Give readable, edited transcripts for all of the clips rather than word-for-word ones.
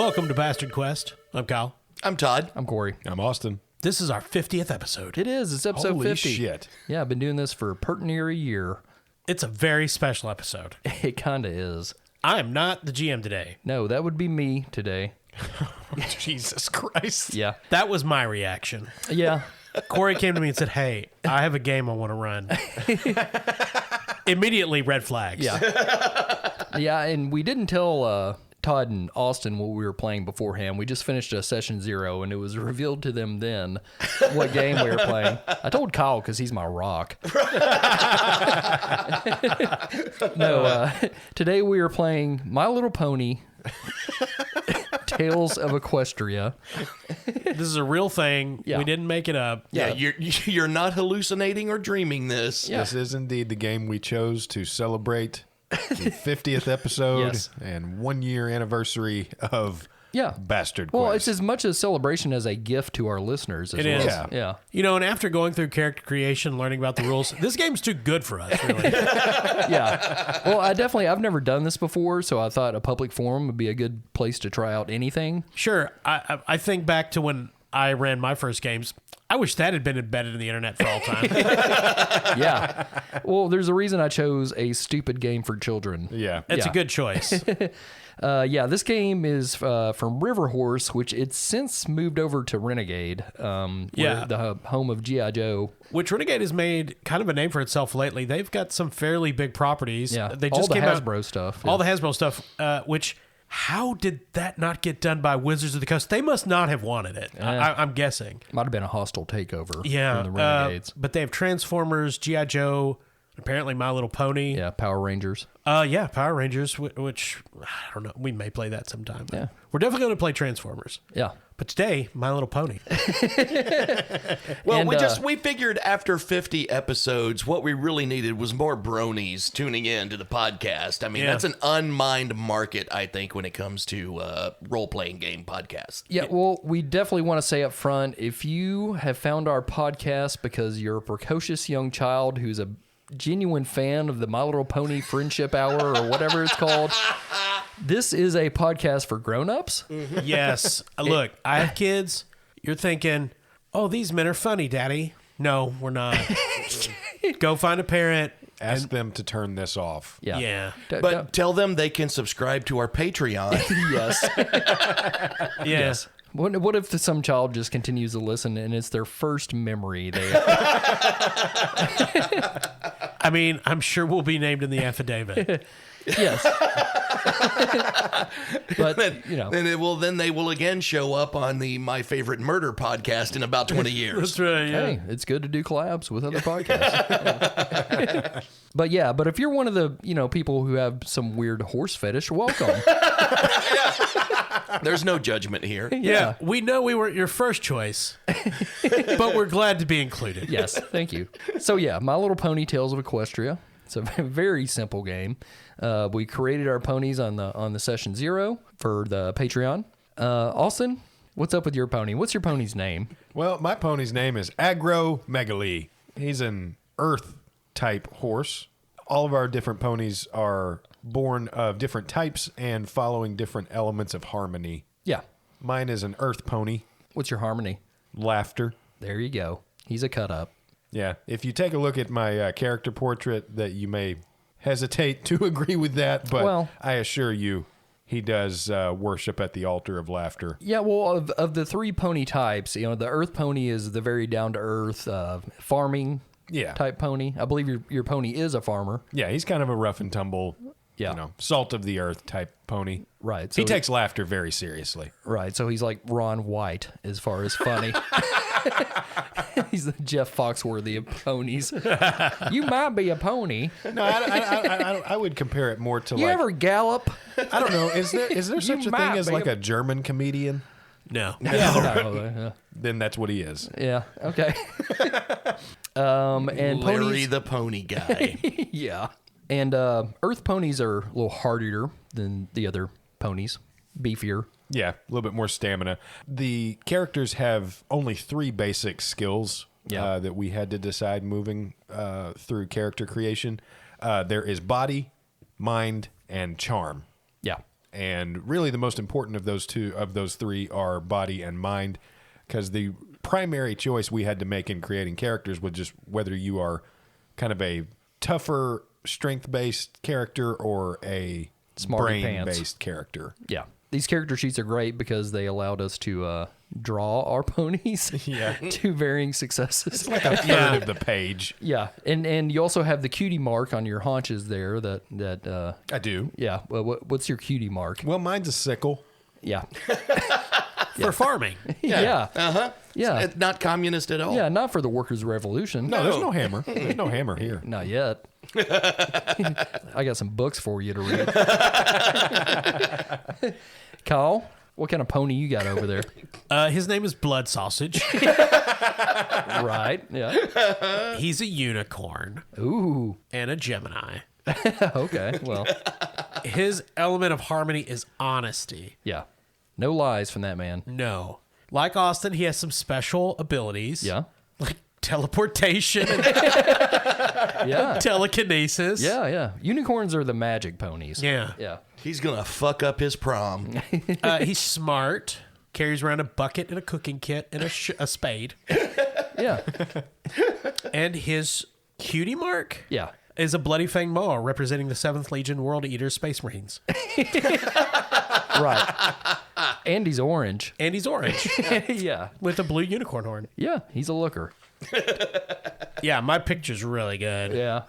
Welcome to Bastard Quest. I'm Kyle. I'm Todd. I'm Corey. I'm Austin. This is our 50th episode. It is. It's episode Holy 50. shit. Yeah, I've been doing this for pert near a year. It's a very special episode. It kind of is. I am not the GM today. No, that would be me today. Jesus Christ. Yeah. That was my reaction. Yeah. Corey came to me and said, hey, I have a game I want to run. Immediately, red flags. Yeah. Yeah, and we didn't tell Todd and Austin what we were playing beforehand. We just finished a session 0, and it was revealed to them then what game we were playing. I told Kyle because he's my rock. No, today we are playing My Little Pony, Tales of Equestria. This is a real thing. Yeah. We didn't make it up. Yeah, you're not hallucinating or dreaming this. Yeah. This is indeed the game we chose to celebrate the 50th episode Yes. and 1 year anniversary of Yeah. Bastard Well, Quest. it's as much a celebration as a gift to our listeners. As It well. is. Yeah. Yeah. You know, and after going through character creation, learning about the rules, this game's too good for us, really. Yeah. Well, I've never done this before, so I thought a public forum would be a good place to try out anything. Sure. I think back to when I ran my first games. I wish that had been embedded in the internet for all time. Yeah. Well, there's a reason I chose a stupid game for children. yeah. It's Yeah. a good choice. Yeah, this game is from River Horse, which it's since moved over to Renegade, Yeah. the home of G.I. Joe. Which Renegade has made kind of a name for itself lately. They've got some fairly big properties. Yeah, They all just the came out, Hasbro stuff. all the Hasbro stuff, which... How did that not get done by Wizards of the Coast? They must not have wanted it. I'm guessing. Might have been a hostile takeover Yeah. from the Renegades. But they have Transformers, G.I. Joe, apparently My Little Pony. Yeah, Power Rangers. Yeah, Power Rangers, which, I don't know. We may play that sometime. Yeah. We're definitely going to play Transformers. Yeah. But today, My Little Pony. Well, And, we figured after 50 episodes, what we really needed was more bronies tuning in to the podcast. I mean, Yeah. that's an unmined market, I think, when it comes to role-playing game podcasts. Yeah, well, we definitely want to say up front, if you have found our podcast because you're a precocious young child who's a genuine fan of the My Little Pony Friendship Hour or whatever it's called, this is a podcast for grown-ups. Yes. Look, I have kids. You're thinking, oh, these men are funny, Daddy. No, we're not. Go find a parent. Ask them to turn this off. Yeah. Yeah. But tell them they can subscribe to our Patreon. Yes. Yes. What if some child just continues to listen and it's their first memory? I mean, I'm sure we'll be named in the affidavit. Yes. But, you know. Then they will again show up on the My Favorite Murder podcast in about 20 years. That's right, yeah. Hey, it's good to do collabs with other podcasts. But if you're one of the, people who have some weird horse fetish, welcome. There's no judgment here. Yeah, we know we weren't your first choice, but we're glad to be included. Yes, thank you. So yeah, My Little Pony Tales of Equestria. It's a very simple game. We created our ponies on the session 0 for the Patreon. Austin, what's up with your pony? What's your pony's name? Well, my pony's name is Agromegaly. He's an earth-type horse. All of our different ponies are born of different types and following different elements of harmony. Yeah. Mine is an earth pony. What's your harmony? Laughter. There you go. He's a cut up. Yeah. If you take a look at my character portrait, that you may hesitate to agree with that, but Well- I assure you, he does worship at the altar of laughter. Yeah, well, of the 3 pony types, the earth pony is the very down-to-earth farming Yeah. type pony. I believe your pony is a farmer. Yeah, he's kind of a rough and tumble, Yeah. salt of the earth type pony. Right. He takes laughter very seriously. Right, so he's like Ron White as far as funny. He's the Jeff Foxworthy of ponies. You might be a pony. No, I would compare it more to You like, ever gallop? I don't know, is there such a might thing as be like a- a German comedian? No. Yeah. Then that's what he is. Yeah. Okay. And Larry ponies. the Pony Guy. Yeah. And earth ponies are a little hardier than the other ponies, beefier. Yeah, a little bit more stamina. The characters have only 3 basic skills that we had to decide moving through character creation. There is body, mind, and charm. Yeah. And really the most important of those three are body and mind, because the primary choice we had to make in creating characters was just whether you are kind of a tougher, strength-based character or a Smarty brain-based character. Yeah. These character sheets are great because they allowed us to draw our ponies to varying successes. It's like a third of the page. Yeah. And you also have the cutie mark on your haunches there that I do. yeah. Well, what's your cutie mark? Well, mine's a sickle. Yeah. For farming. Yeah. Uh-huh. Yeah. It's not communist at all. Yeah, not for the workers' revolution. No, there's no hammer. There's no hammer here. Not yet. I got some books for you to read. Kyle, what kind of pony you got over there? His name is Blood Sausage. Right. Yeah. He's a unicorn Ooh. and a Gemini. Okay. Well, His element of harmony is honesty. yeah. No lies from that man. No. Like Austin, he has some special abilities. Yeah. Like teleportation and Yeah. telekinesis. Yeah, yeah. Unicorns are the magic ponies. Yeah. Yeah. He's going to fuck up his prom. He's smart. Carries around a bucket and a cooking kit and a spade. Yeah. And his cutie mark Yeah. is a bloody fang moa representing the 7th Legion World Eater Space Marines. Right. And he's orange. And he's orange Yeah. with a blue unicorn horn. Yeah. He's a looker. Yeah, my picture's really good. Yeah.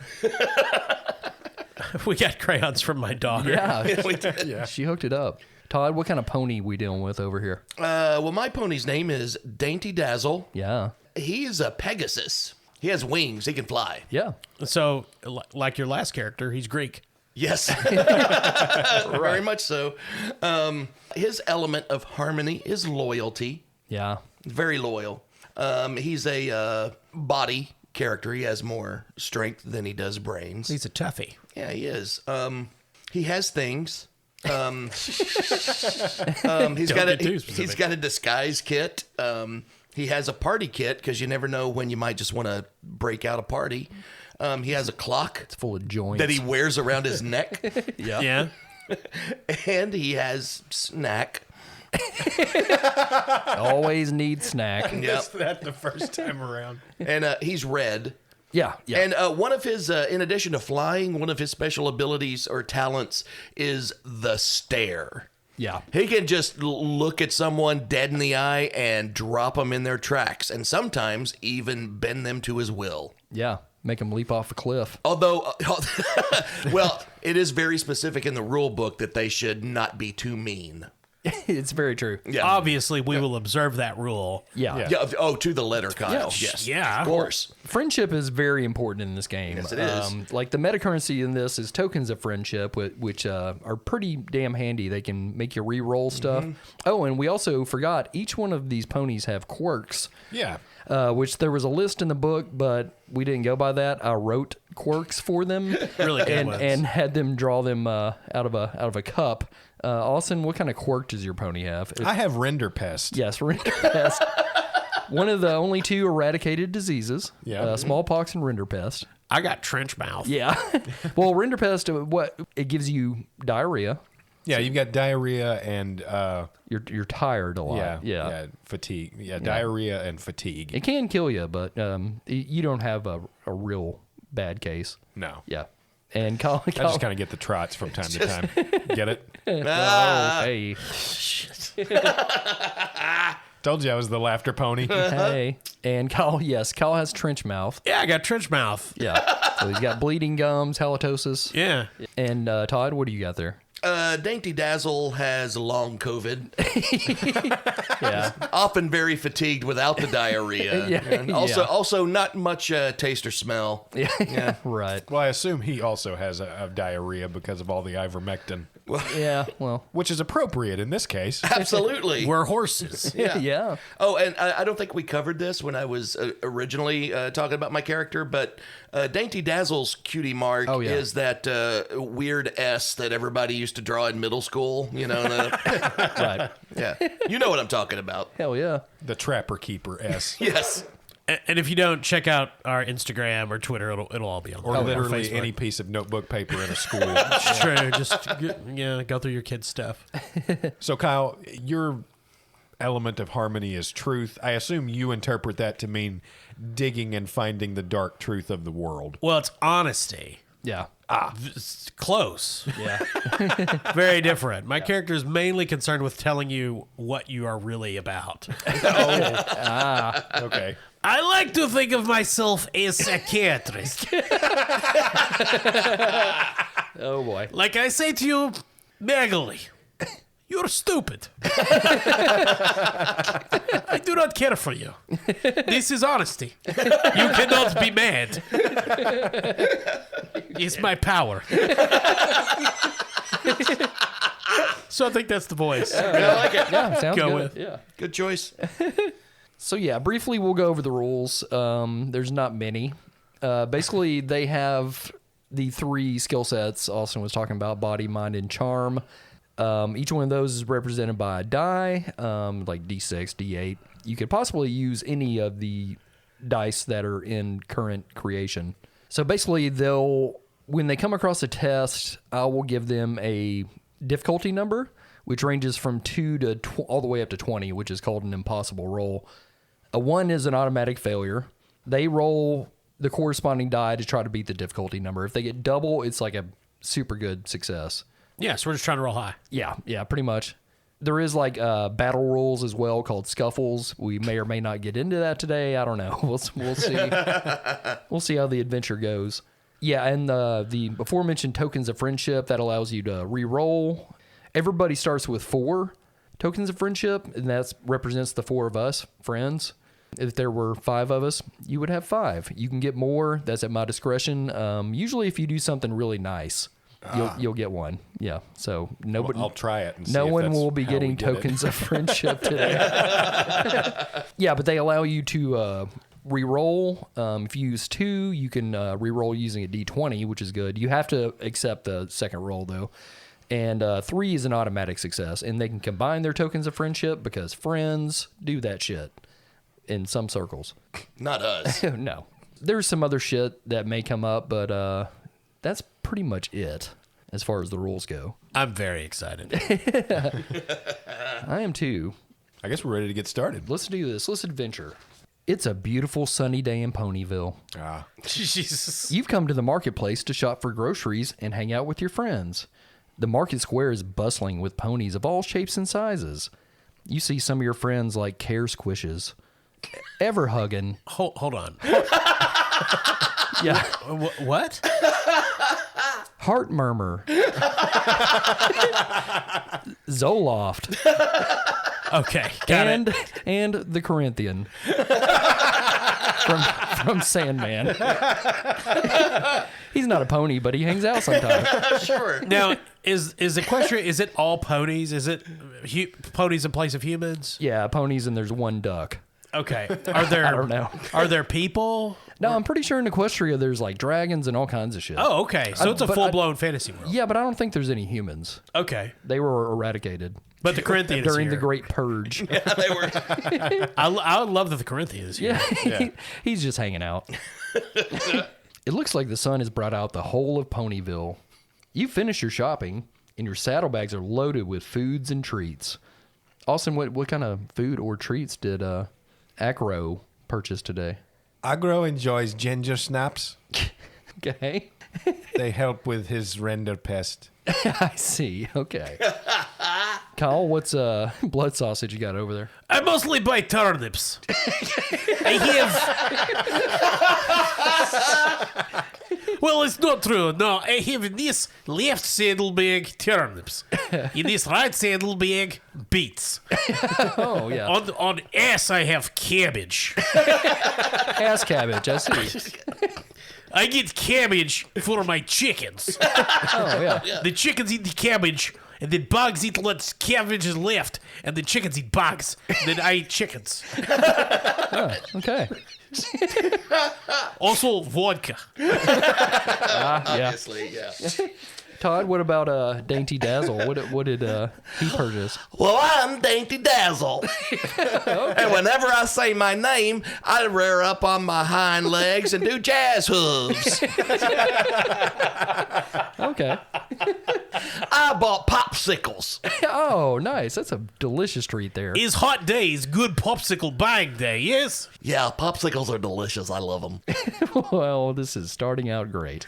We got crayons from my daughter. Yeah. We did. Yeah. She hooked it up. Todd, what kind of pony we dealing with over here? Well, my pony's name is Dainty Dazzle. Yeah. He is a Pegasus. He has wings. He can fly. Yeah. So, like your last character, he's Greek. Yes. Very much so. His element of harmony is loyalty. Yeah. Very loyal. He's a body character. He has more strength than he does brains. He's a toughie. Yeah, he is. He has things. He's got a disguise kit. He has a party kit because you never know when you might just want to break out a party. He has a clock It's full of joints. that he wears around his neck, Yeah. and he has snack. Always need snack. Yep. That the first time around. And he's red. Yeah. Yeah. And one of his, in addition to flying, one of his special abilities or talents is the stare. yeah. He can just look at someone dead in the eye and drop them in their tracks, and sometimes even bend them to his will. Yeah. Make him leap off a cliff. Although, well, it is very specific in the rule book that they should not be too mean. It's very true. Yeah. Obviously, we will observe that rule. Yeah. Yeah. Yeah. Oh, to the letter, Kyle. Yeah. Yes. Yeah. Of course. Friendship is very important in this game. Yes, it is. Like the meta currency in this is tokens of friendship, which are pretty damn handy. They can make you re-roll stuff. Oh, and we also forgot each one of these ponies have quirks. Yeah. Which there was a list in the book, but we didn't go by that. I wrote quirks for them, Really good ones. and had them draw them out of a cup. Austin, what kind of quirk does your pony have? I have render pest. Yes, Rinderpest. One of the only 2 eradicated diseases. Yeah. Smallpox and Rinderpest. I got trench mouth. Yeah. Well, Rinderpest, it gives you diarrhea. Yeah, you've got diarrhea and You're tired a lot. yeah, fatigue. Yeah, diarrhea and fatigue. It can kill you, but you don't have a real bad case. No. Yeah. And Kyle, I just kind of get the trots from time to time. Get it? oh, hey, Told you I was the laughter pony. hey. And Kyle has trench mouth. Yeah, I got trench mouth. Yeah. So he's got bleeding gums, halitosis. Yeah. And Todd, what do you got there? Dainty Dazzle has long COVID, Yeah. often very fatigued without the diarrhea. Yeah. And also not much taste or smell. Yeah. Right. Well, I assume he also has a diarrhea because of all the ivermectin, Yeah. Well. which is appropriate in this case. Absolutely. We're horses. Yeah. Yeah. Oh, and I don't think we covered this when I was originally talking about my character, but Dainty Dazzle's cutie mark Oh, yeah. is that weird S that everybody used to draw in middle school. You know, Right. yeah, you know what I'm talking about. Hell yeah. The Trapper Keeper S. Yes. And if you don't, check out our Instagram or Twitter. It'll all be on Or there. literally Facebook. any piece of notebook paper in a school. It's true. Just go through your kids' stuff. So, Kyle, your element of harmony is truth. I assume you interpret that to mean digging and finding the dark truth of the world. Well, it's honesty. Yeah. It's close. Yeah. Very different. My character is mainly concerned with telling you what you are really about. Okay. I like to think of myself as a psychiatrist. Oh boy. Like I say to you, Megali, you're stupid. I do not care for you. This is honesty. You cannot be mad. It's my power. So I think that's the voice. I like it. Yeah, sounds Go good. with. Yeah. Good choice. So yeah, briefly we'll go over the rules. There's not many. Basically, they have the 3 skill sets Austin was talking about: body, mind, and charm. Each one of those is represented by a die, like D6, D8. You could possibly use any of the dice that are in current creation. So basically, when they come across a test, I will give them a difficulty number, which ranges from 2 to all the way up to 20, which is called an impossible roll. A 1 is an automatic failure. They roll the corresponding die to try to beat the difficulty number. If they get double, it's like a super good success. Yeah, so we're just trying to roll high. Yeah, pretty much. There is like battle rules as well called scuffles. We may or may not get into that today. I don't know. We'll see. We'll see how the adventure goes. Yeah, and the aforementioned tokens of friendship, that allows you to re-roll. Everybody starts with 4 tokens of friendship, and that represents the 4 of us, friends. If there were 5 of us, you would have 5. You can get more. That's at my discretion. Usually if you do something really nice, you'll get 1. Yeah, so nobody. I'll try it. And see No if one that's will be how getting we get it. tokens of friendship today. Yeah, but they allow you to re-roll. If you use 2, you can re-roll using a D20, which is good. You have to accept the second roll, though. And 3 is an automatic success. And they can combine their tokens of friendship because friends do that shit in some circles. Not us. No. There's some other shit that may come up, but that's pretty much it as far as the rules go. I'm very excited. I am too. I guess we're ready to get started. Let's do this. Let's adventure. It's a beautiful sunny day in Ponyville. Jesus. You've come to the marketplace to shop for groceries and hang out with your friends. The market square is bustling with ponies of all shapes and sizes. You see some of your friends like Care Squishes, Ever Huggin'. Hold on. Yeah. What? Heart Murmur. Zoloft. Okay, got it. And the Corinthian. From Sandman. He's not a pony, but he hangs out sometimes. Sure. Now, is Equestria, is it all ponies? Is it ponies in place of humans? Yeah, ponies, and there's 1 duck. Okay. Are there? I don't know. Are there people? No, I'm pretty sure in Equestria there's like dragons and all kinds of shit. Oh, okay. So it's a but full-blown fantasy world. Yeah, but I don't think there's any humans. Okay. They were eradicated But the Corinthian is during here. the Great Purge. Yeah, they were. I love that the Corinthian is here. Yeah, he's just hanging out. It looks like the sun has brought out the whole of Ponyville. You finished your shopping, and your saddlebags are loaded with foods and treats. Austin, what kind of food or treats did Acro purchase today? Agro enjoys ginger snaps. Okay. They help with his render pest. I see. Okay. Kyle, what's blood sausage you got over there? I mostly buy turnips. I have. Well, it's not true. No, I have in this left saddlebag turnips. In this right saddlebag, beets. Oh, yeah. On ass, I have cabbage. Ass cabbage, I see. I get cabbage for my chickens. Oh, yeah. The chickens eat the cabbage, and then bugs eat what's cabbage is left, and the chickens eat bugs. Then I eat chickens. Oh, okay. Also, vodka. Yeah. Obviously, yeah. Todd, what about Dainty Dazzle? What did he purchase? Well, I'm Dainty Dazzle. And whenever I say my name, I rear up on my hind legs and do jazz hooves. Okay. I bought popsicles. Oh, nice. That's a delicious treat there. Is hot days good popsicle buying day, yes? Yeah, popsicles are delicious. I love them. Well, this is starting out great.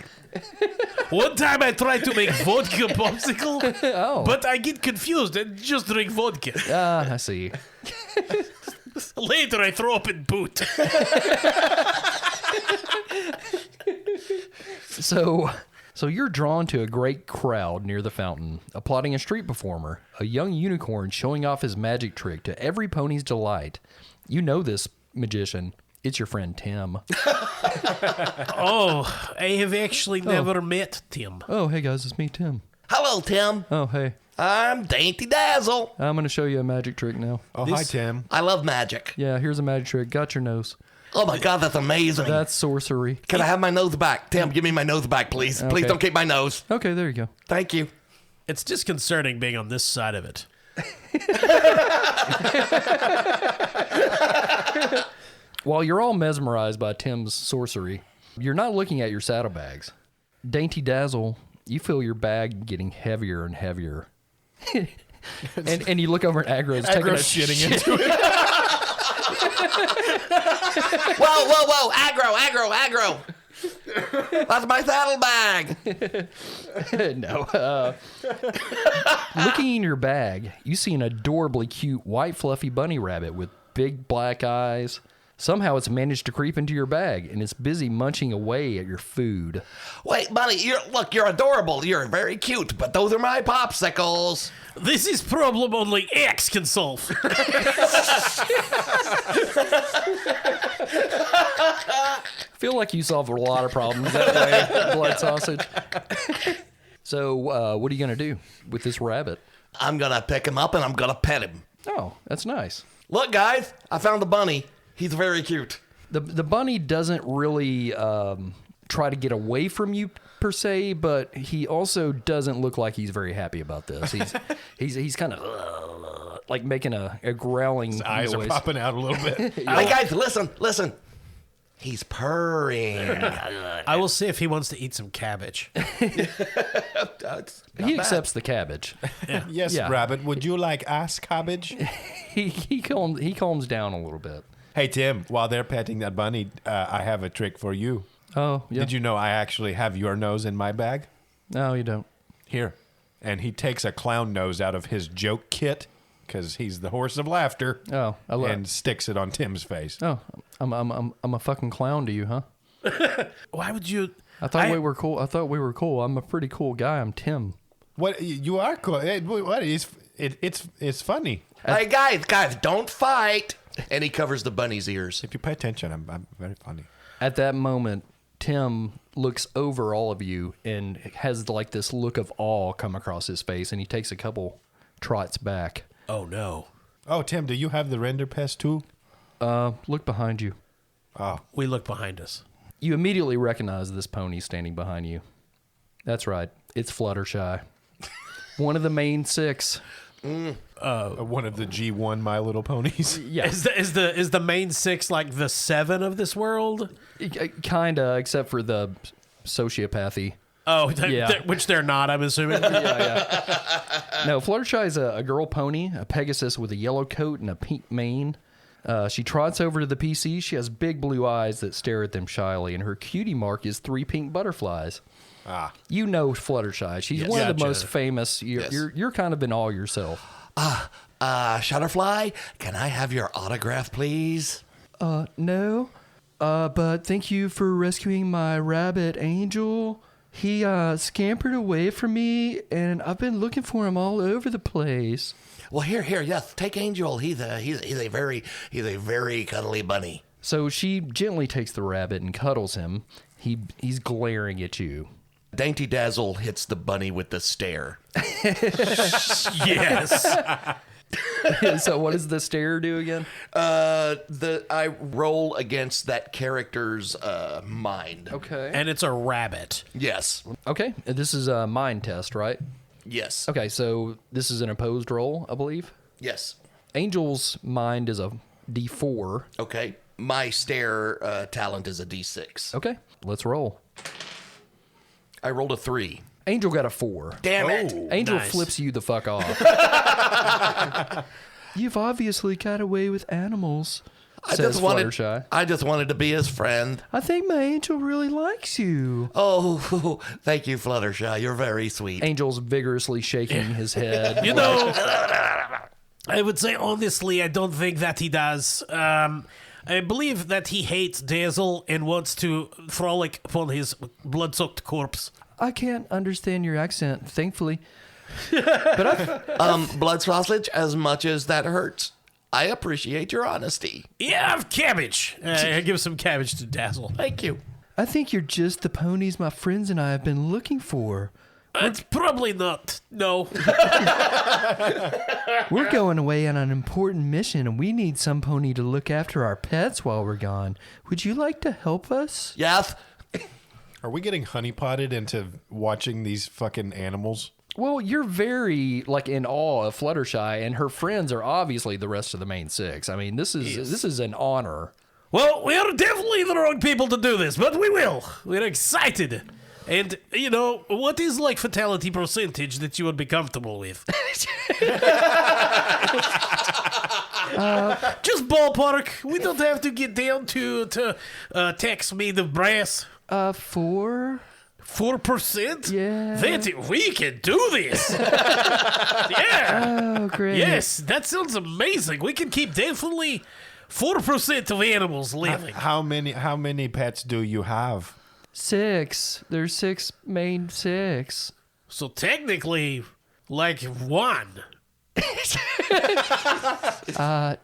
One time I tried to make vodka popsicle, Oh. but I get confused and just drink vodka. I see. Later I throw up in boot. So you're drawn to a great crowd near the fountain, applauding a street performer, a young unicorn showing off his magic trick to every pony's delight. You know this magician. It's your friend Tim. Oh, I have actually never met Tim. Oh, hey guys, it's me, Tim. Hello, Tim. Oh, hey. I'm Dainty Dazzle. I'm going to show you a magic trick now. Oh, hi, Tim. I love magic. Yeah, here's a magic trick. Got your nose. Oh my God, that's amazing. That's sorcery. Can I have my nose back? Tim, give me my nose back, please. Please Okay. don't keep my nose. Okay, there you go. Thank you. It's disconcerting being on this side of it. While you're all mesmerized by Tim's sorcery, you're not looking at your saddlebags. Dainty Dazzle, you feel your bag getting heavier and heavier. and you look over at Aggro's taking a Aggro's shitting into it. Whoa. Aggro. That's my saddlebag. No. Looking in your bag, you see an adorably cute white fluffy bunny rabbit with big black eyes. Somehow it's managed to creep into your bag, and it's busy munching away at your food. Wait, buddy, you're adorable. You're very cute, but those are my popsicles. This is problem only X can solve. I feel like you solve a lot of problems that way, Blood Sausage. So, what are you going to do with this rabbit? I'm going to pick him up and I'm going to pet him. Oh, that's nice. Look, guys, I found the bunny. He's very cute. The bunny doesn't really try to get away from you per se, but he also doesn't look like he's very happy about this. He's kind of like making a growling His eyes noise. are popping out a little bit. Hey, guys, listen. He's purring. I will see if he wants to eat some cabbage. That's not He bad. accepts the cabbage. Yes, Yeah. Rabbit, would you like ass cabbage? he calms down a little bit. Hey, Tim, while they're petting that bunny, I have a trick for you. Oh, yeah. Did you know I actually have your nose in my bag? No, you don't. Here. And he takes a clown nose out of his joke kit, because he's the horse of laughter, Oh, I love. and sticks it on Tim's face. Oh, I'm a fucking clown to you, huh? Why would you? I thought we were cool. I'm a pretty cool guy. I'm Tim. What? You are cool. What? It's funny. Hey, guys, don't fight. And he covers the bunny's ears. If you pay attention, I'm very funny. At that moment, Tim looks over all of you and has like this look of awe come across his face, and he takes a couple trots back. Oh no! Oh, Tim, do you have the render pest too? Look behind you. Oh, We look behind us. You immediately recognize this pony standing behind you. That's right. It's Fluttershy. One of the main six. one of the G1 My Little Ponies. Yeah. Is the main six like the seven of this world? Kinda, except for the sociopathy. Oh, Yeah. Which they're not. I'm assuming. No, Fluttershy is a girl pony, a Pegasus with a yellow coat and a pink mane. She trots over to the PC. She has big blue eyes that stare at them shyly, and her cutie mark is 3 pink butterflies. Ah. You know Fluttershy. She's one of the Gotcha. most famous. You're kind of in awe yourself. Shutterfly, can I have your autograph, please? No, but thank you for rescuing my rabbit, Angel. He scampered away from me, and I've been looking for him all over the place. Well, here, yes, take Angel. He's a very cuddly bunny. So she gently takes the rabbit and cuddles him. He's glaring at you. Dainty Dazzle hits the bunny with the stare. Yes. So what does the stare do again? I roll against that character's mind. Okay. And it's a rabbit. Yes. Okay. This is a mind test, right? Yes. Okay, so this is an opposed roll, I believe. Yes. Angel's mind is a D4. Okay. My stare talent is a D6. Okay, let's roll. I rolled a 3. Angel got a 4. Damn it. Angel nice. flips you the fuck off. You've obviously got away with animals, says Fluttershy. I just wanted to be his friend. I think my angel really likes you. Oh, thank you, Fluttershy. You're very sweet. Angel's vigorously shaking his head. You know, I would say honestly, I don't think that he does. I believe that he hates Dazzle and wants to frolic upon his blood-soaked corpse. I can't understand your accent, thankfully. Blood sausage, as much as that hurts, I appreciate your honesty. Yeah, I have cabbage. I give some cabbage to Dazzle. Thank you. I think you're just the ponies my friends and I have been looking for. It's probably not. No. We're going away on an important mission, and we need some pony to look after our pets while we're gone. Would you like to help us? Yes. Are we getting honeypotted into watching these fucking animals? Well, you're very in awe of Fluttershy, and her friends are obviously the rest of the main six. I mean, this is an honor. Well, we are definitely the wrong people to do this, but we will. We're excited. And, you know, what is fatality percentage that you would be comfortable with? Just ballpark. We don't have to get down to tax made of brass. 4? 4%? Yeah. We can do this. Yeah. Oh, great. Yes, that sounds amazing. We can keep definitely 4% of animals living. How many pets do you have? 6. There's 6 main 6. So technically, 1.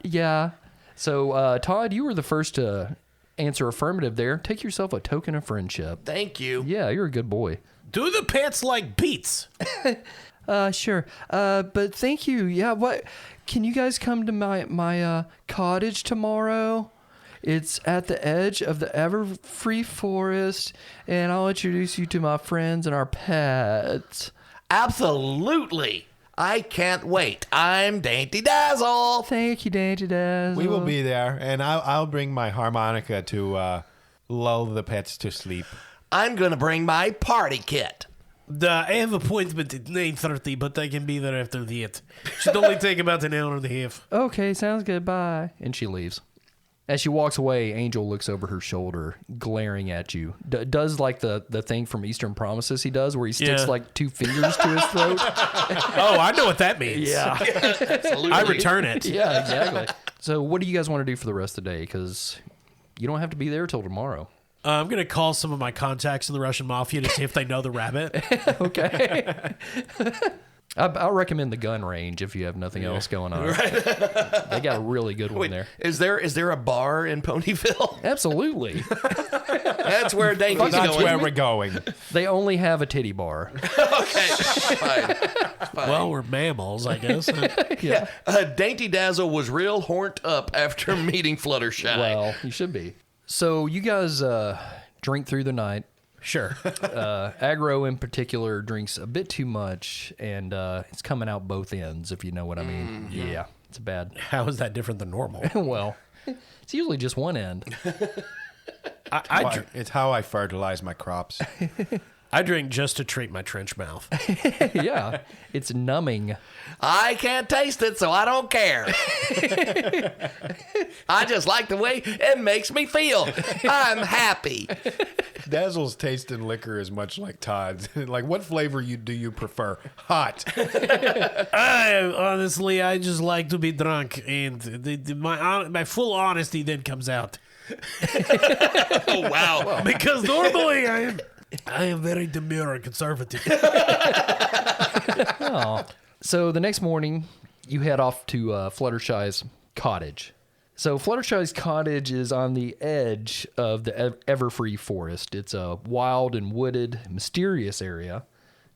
Yeah. So, Todd, you were the first to answer affirmative there. Take yourself a token of friendship. Thank you. Yeah, you're a good boy. Do the pets like beets? Sure. But thank you. Yeah, what? Can you guys come to my cottage tomorrow? It's at the edge of the Everfree Forest, and I'll introduce you to my friends and our pets. Absolutely. I can't wait. I'm Dainty Dazzle. Thank you, Dainty Dazzle. We will be there, and I'll bring my harmonica to lull the pets to sleep. I'm going to bring my party kit. I have appointment at 9:30, but I can be there after that. Should only take about an hour and a half. Okay, sounds good. Bye. And she leaves. As she walks away, Angel looks over her shoulder, glaring at you. Does the thing from Eastern Promises he does, where he sticks 2 fingers to his throat. Oh, I know what that means. Yeah. Absolutely. I return it. Yeah, exactly. So what do you guys want to do for the rest of the day? Because you don't have to be there till tomorrow. I'm going to call some of my contacts in the Russian mafia to see if they know the rabbit. Okay. I'll recommend the gun range if you have nothing else going on. Right. They got a really good one there. Is there a bar in Ponyville? Absolutely. That's where Dainty's That's going. where we're going. They only have a titty bar. Okay, fine. Well, we're mammals, I guess. Yeah. Dainty Dazzle was real horned up after meeting Fluttershy. Well, you should be. So you guys drink through the night. Sure. Aggro in particular drinks a bit too much, and it's coming out both ends, if you know what I mean. Yeah, it's bad. How is that different than normal? Well, it's usually just one end. It's how I fertilize my crops. I drink just to treat my trench mouth. Yeah, it's numbing. I can't taste it, so I don't care. I just like the way it makes me feel. I'm happy. Dazzle's taste in liquor is much like Todd's. What flavor do you prefer? Hot. Honestly, I just like to be drunk, and my full honesty then comes out. Oh, wow. Because normally I am very demure and conservative. Oh. So the next morning, you head off to Fluttershy's cottage. So Fluttershy's cottage is on the edge of the Everfree Forest. It's a wild and wooded, mysterious area.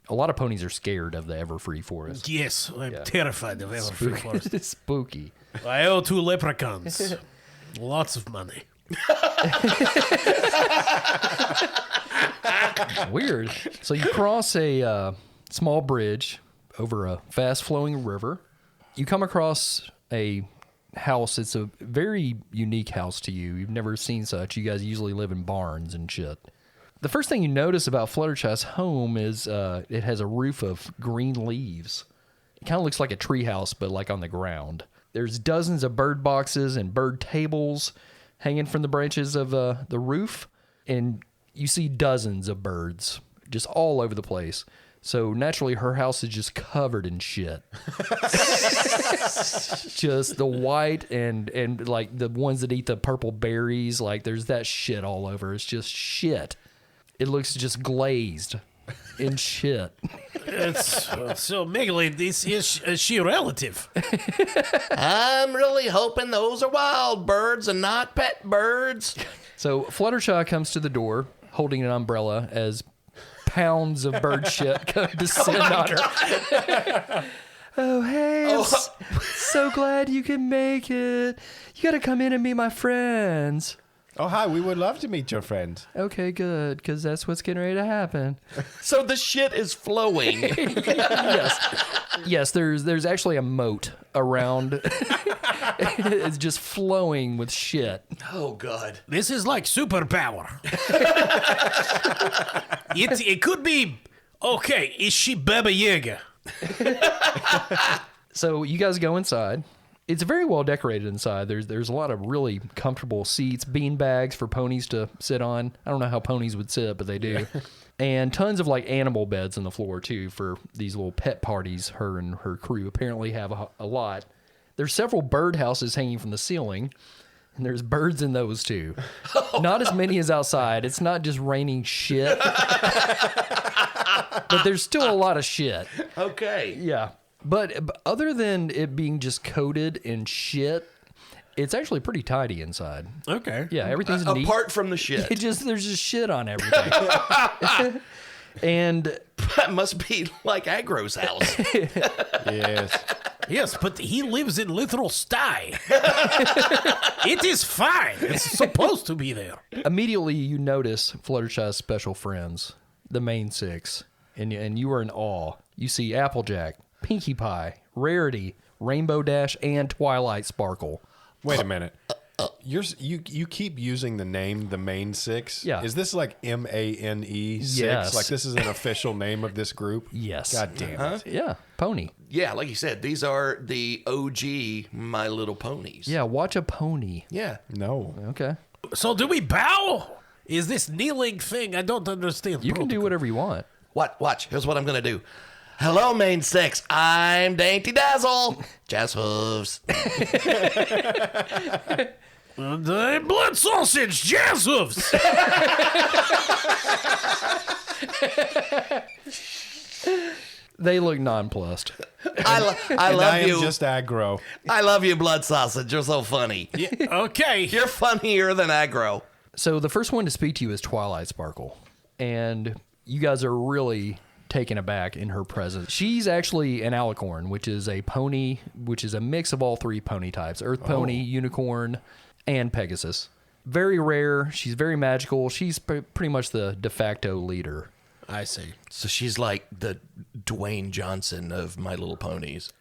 A lot of ponies are scared of the Everfree Forest. Yes, I'm terrified of Everfree Forest. It's spooky. I owe 2 leprechauns lots of money. Weird. So you cross a small bridge over a fast-flowing river. You come across a house. It's a very unique house to you. You've never seen such. You guys usually live in barns and shit. The first thing you notice about Fluttershy's home is it has a roof of green leaves. It kind of looks like a treehouse, but like on the ground. There's dozens of bird boxes and bird tables hanging from the branches of the roof, and you see dozens of birds just all over the place. So naturally, her house is just covered in shit. Just the white and like the ones that eat the purple berries. Like there's that shit all over. It's just shit. It looks just glazed in shit. It's so Megaly, this is she relative? I'm really hoping those are wild birds and not pet birds. So Fluttershy comes to the door holding an umbrella as pounds of bird shit come to descend on her. Oh, hey, I'm so glad you can make it. You got to come in and meet my friends. Oh, hi. We would love to meet your friends. Okay, good, because that's what's getting ready to happen. So the shit is flowing. Yes, there's actually a moat around. It's just flowing with shit. Oh, God. This is like superpower. It could be, okay, is she Baba Yaga? So you guys go inside. It's very well decorated inside. There's a lot of really comfortable seats, bean bags for ponies to sit on. I don't know how ponies would sit, but they do. And tons of like animal beds on the floor too for these little pet parties her and her crew apparently have a lot. There's several bird houses hanging from the ceiling, and there's birds in those too. Not as many as outside. It's not just raining shit. But there's still a lot of shit. Okay. Yeah. But other than it being just coated in shit, it's actually pretty tidy inside. Okay. Yeah, everything's neat. Apart from the shit. There's just shit on everything. And That must be like Agro's house. Yes. Yes, but he lives in literal sty. It is fine. It's supposed to be there. immediately you notice Fluttershy's special friends, the main six, and you are in awe. You see Applejack, Pinkie Pie, Rarity, Rainbow Dash, and Twilight Sparkle. Wait a minute. You keep using the name the main six. Yeah. Is this like MANE 6? Yes. Like this is an official name of this group? Yes. God damn it. Yeah, pony. Yeah, like you said, these are the OG My Little Ponies. Yeah, watch a pony. Yeah. No. Okay. So do we bow? Is this kneeling thing? I don't understand. You can do whatever you want. Watch. Here's what I'm going to do. Hello, main six. I'm Dainty Dazzle. Jazz hooves. The blood sausage, jazz hooves. They look nonplussed. I I love am you. just aggro. I love you, blood sausage. You're so funny. Okay. You're funnier than Agro. So the first one to speak to you is Twilight Sparkle, and you guys are really taken aback in her presence. She's actually an alicorn, which is a pony, which is a mix of all three pony types: Earth Pony, Unicorn, and Pegasus. Very rare. She's very magical. She's pretty much the de facto leader. I see. So she's like the Dwayne Johnson of My Little Ponies.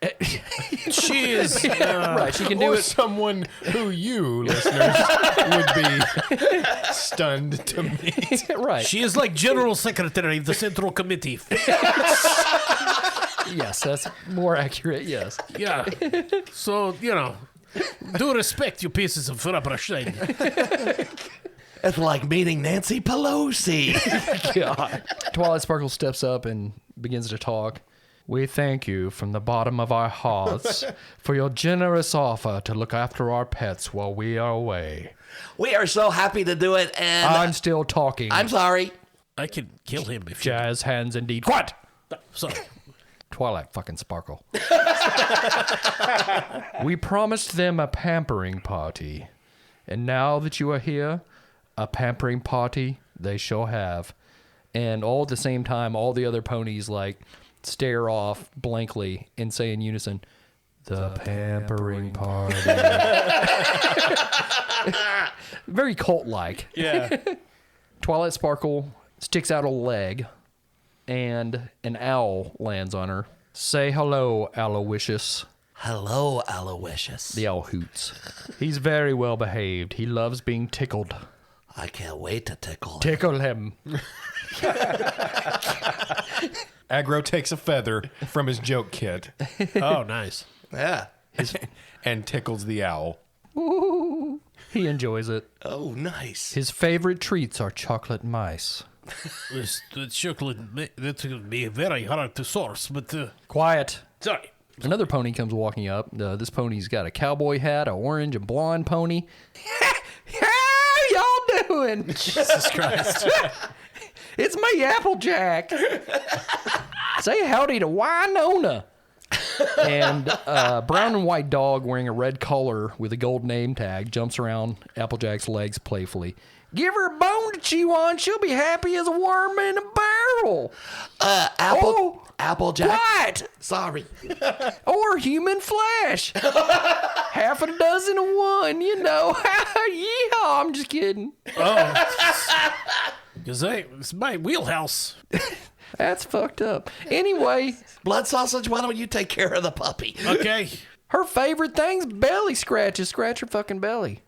She is. Right, she can do Or it. someone who you, listeners, would be stunned to meet. Right. She is like General Secretary of the Central Committee. Yes, that's more accurate. Yes. Yeah. So, do respect you pieces of frappuccino. It's like meeting Nancy Pelosi. God. Twilight Sparkle steps up and begins to talk. We thank you from the bottom of our hearts for your generous offer to look after our pets while we are away. We are so happy to do it, and I'm still talking. I'm sorry. I can kill him if you... Jazz hands indeed. What? Sorry. Twilight fucking Sparkle. We promised them a pampering party. And now that you are here, a pampering party they shall have. And all at the same time, all the other ponies like stare off blankly and say in unison, "The pampering party." Very cult-like. Yeah. Twilight Sparkle sticks out a leg, and an owl lands on her. "Say hello, Aloysius." Hello, Aloysius. The owl hoots. "He's very well behaved. He loves being tickled." I can't wait to tickle. Tickle him. Aggro takes a feather from his joke kit Oh, nice. Yeah. and tickles the owl. Ooh, he enjoys it. Oh, nice. His favorite treats are chocolate mice. The chocolate, that will be very hard to source, but, Quiet. sorry. Another pony comes walking up. This pony's got a cowboy hat, a orange and blonde pony. How y'all doing? Jesus Christ. It's me, Applejack. Say howdy to Winona. And a brown and white dog wearing a red collar with a gold name tag jumps around Applejack's legs playfully. "Give her a bone to chew on. She'll be happy as a worm in a barrel." Applejack. What? Sorry. Or human flesh. Half a dozen of one, you know. Yeehaw, I'm just kidding. Because it's my wheelhouse. That's fucked up. Anyway, Blood Sausage, why don't you take care of the puppy? Okay. her favorite thing's belly scratches. Scratch her fucking belly.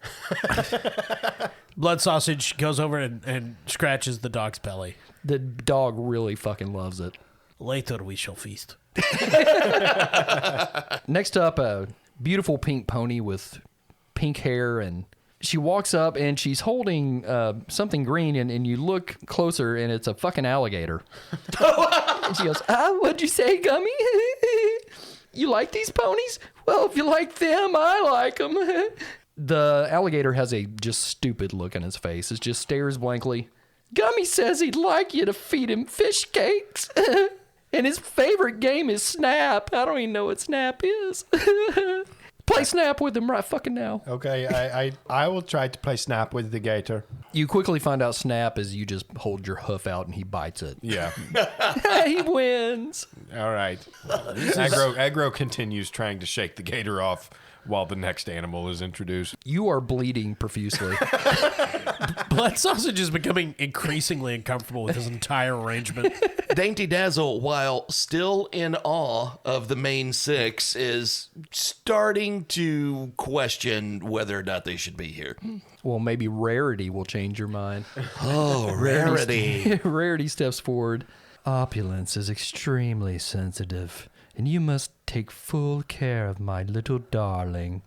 Blood Sausage goes over and scratches the dog's belly. The dog really fucking loves it. Later we shall feast. Next up, a beautiful pink pony with pink hair, and she walks up and she's holding something green, and you look closer and it's a fucking alligator. And she goes, "What'd you say, Gummy? You like these ponies? Well, if you like them, I like them." The alligator has a just stupid look on his face. It just stares blankly. "Gummy says he'd like you to feed him fish cakes. And his favorite game is Snap. I don't even know what Snap is." Play Snap with him right fucking now. Okay, I will try to play Snap with the gator. You quickly find out Snap is you just hold your hoof out and he bites it. Yeah. He wins. All right. Aggro continues trying to shake the gator off while the next animal is introduced. You are bleeding profusely. Blood Sausage is becoming increasingly uncomfortable with his entire arrangement. Dainty Dazzle, while still in awe of the main six, is starting to question whether or not they should be here. Well, maybe Rarity will change your mind. Oh, Rarity. Rarity steps forward. "Opulence is extremely sensitive, and you must take full care of my little darling."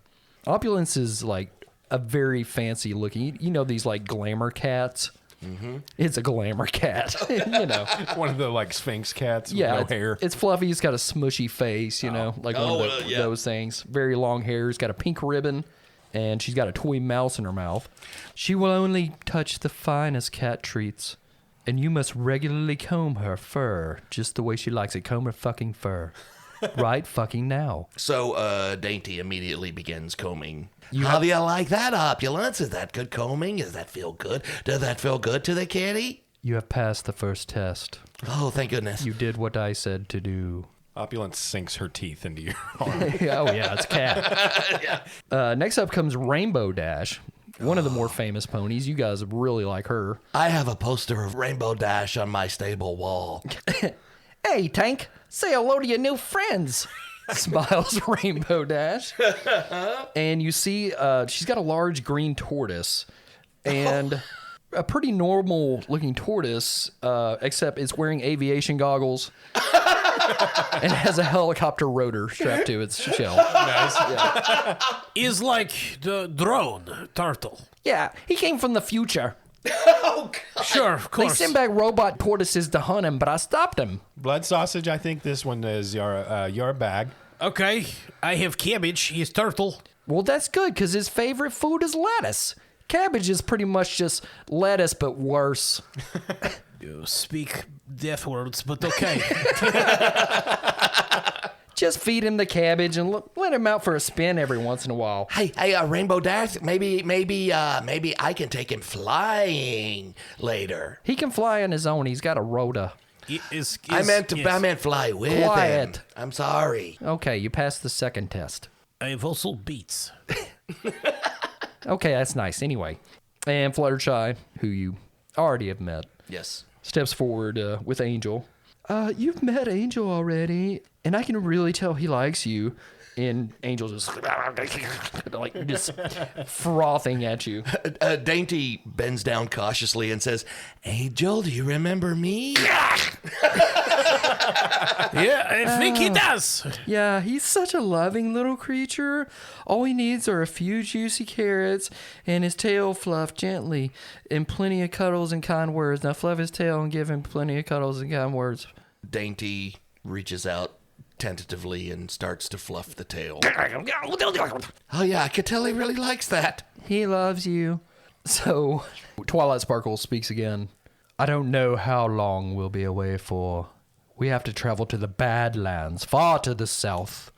Opulence is like a very fancy looking, you know, these like glamour cats. Mm-hmm. It's a glamour cat, you know. One of the like Sphinx cats with Yeah, no it's, hair. it's fluffy. It's got a smushy face, you know, like one of those things. Very long hair. It's got a pink ribbon, and she's got a toy mouse in her mouth. "She will only touch the finest cat treats, and you must regularly comb her fur just the way she likes it. Comb her fucking fur. Right fucking now." So Dainty immediately begins combing. How do you like that, Opulence? Is that good combing? Does that feel good? Does that feel good to the kitty? "You have passed the first test. Oh, thank goodness. You did what I said to do." Opulence sinks her teeth into your arm. Oh, yeah, it's a cat. Next up comes Rainbow Dash, one of the more famous ponies. You guys really like her. I have a poster of Rainbow Dash on my stable wall. "Hey, Tank, say hello to your new friends," smiles Rainbow Dash. And you see she's got a large green tortoise and a pretty normal looking tortoise, except it's wearing aviation goggles and has a helicopter rotor strapped to its shell. Nice. Yeah. Is like the drone turtle. Yeah, he came from the future. Oh, God. Sure, of They course. sent back robot tortoises to hunt him, but I stopped him. Blood Sausage, I think this one is your bag. Okay, I have cabbage. He's turtle. Well, that's good, because his favorite food is lettuce. Cabbage is pretty much just lettuce, but worse. You speak death words, but okay. Just feed him the cabbage and let him out for a spin every once in a while. Hey, Rainbow Dash, maybe I can take him flying later. He can fly on his own. He's got a rota. I meant fly with him. Quiet. I'm sorry. Okay, you passed the second test. I have also beets. Okay, that's nice. Anyway, and Fluttershy, who you already have met, Yes. steps forward with Angel. You've met Angel already, and I can really tell he likes you. And Angel just frothing at you. Dainty bends down cautiously and says, Angel, do you remember me? Yeah, I think he does. Yeah, he's such a loving little creature. All he needs are a few juicy carrots and his tail fluffed gently and plenty of cuddles and kind words. Now fluff his tail and give him plenty of cuddles and kind words. Dainty reaches out tentatively and starts to fluff the tail. Oh yeah, I could tell he really likes that. He loves you. So, Twilight Sparkle speaks again. I don't know how long we'll be away for. We have to travel to the Badlands, far to the south.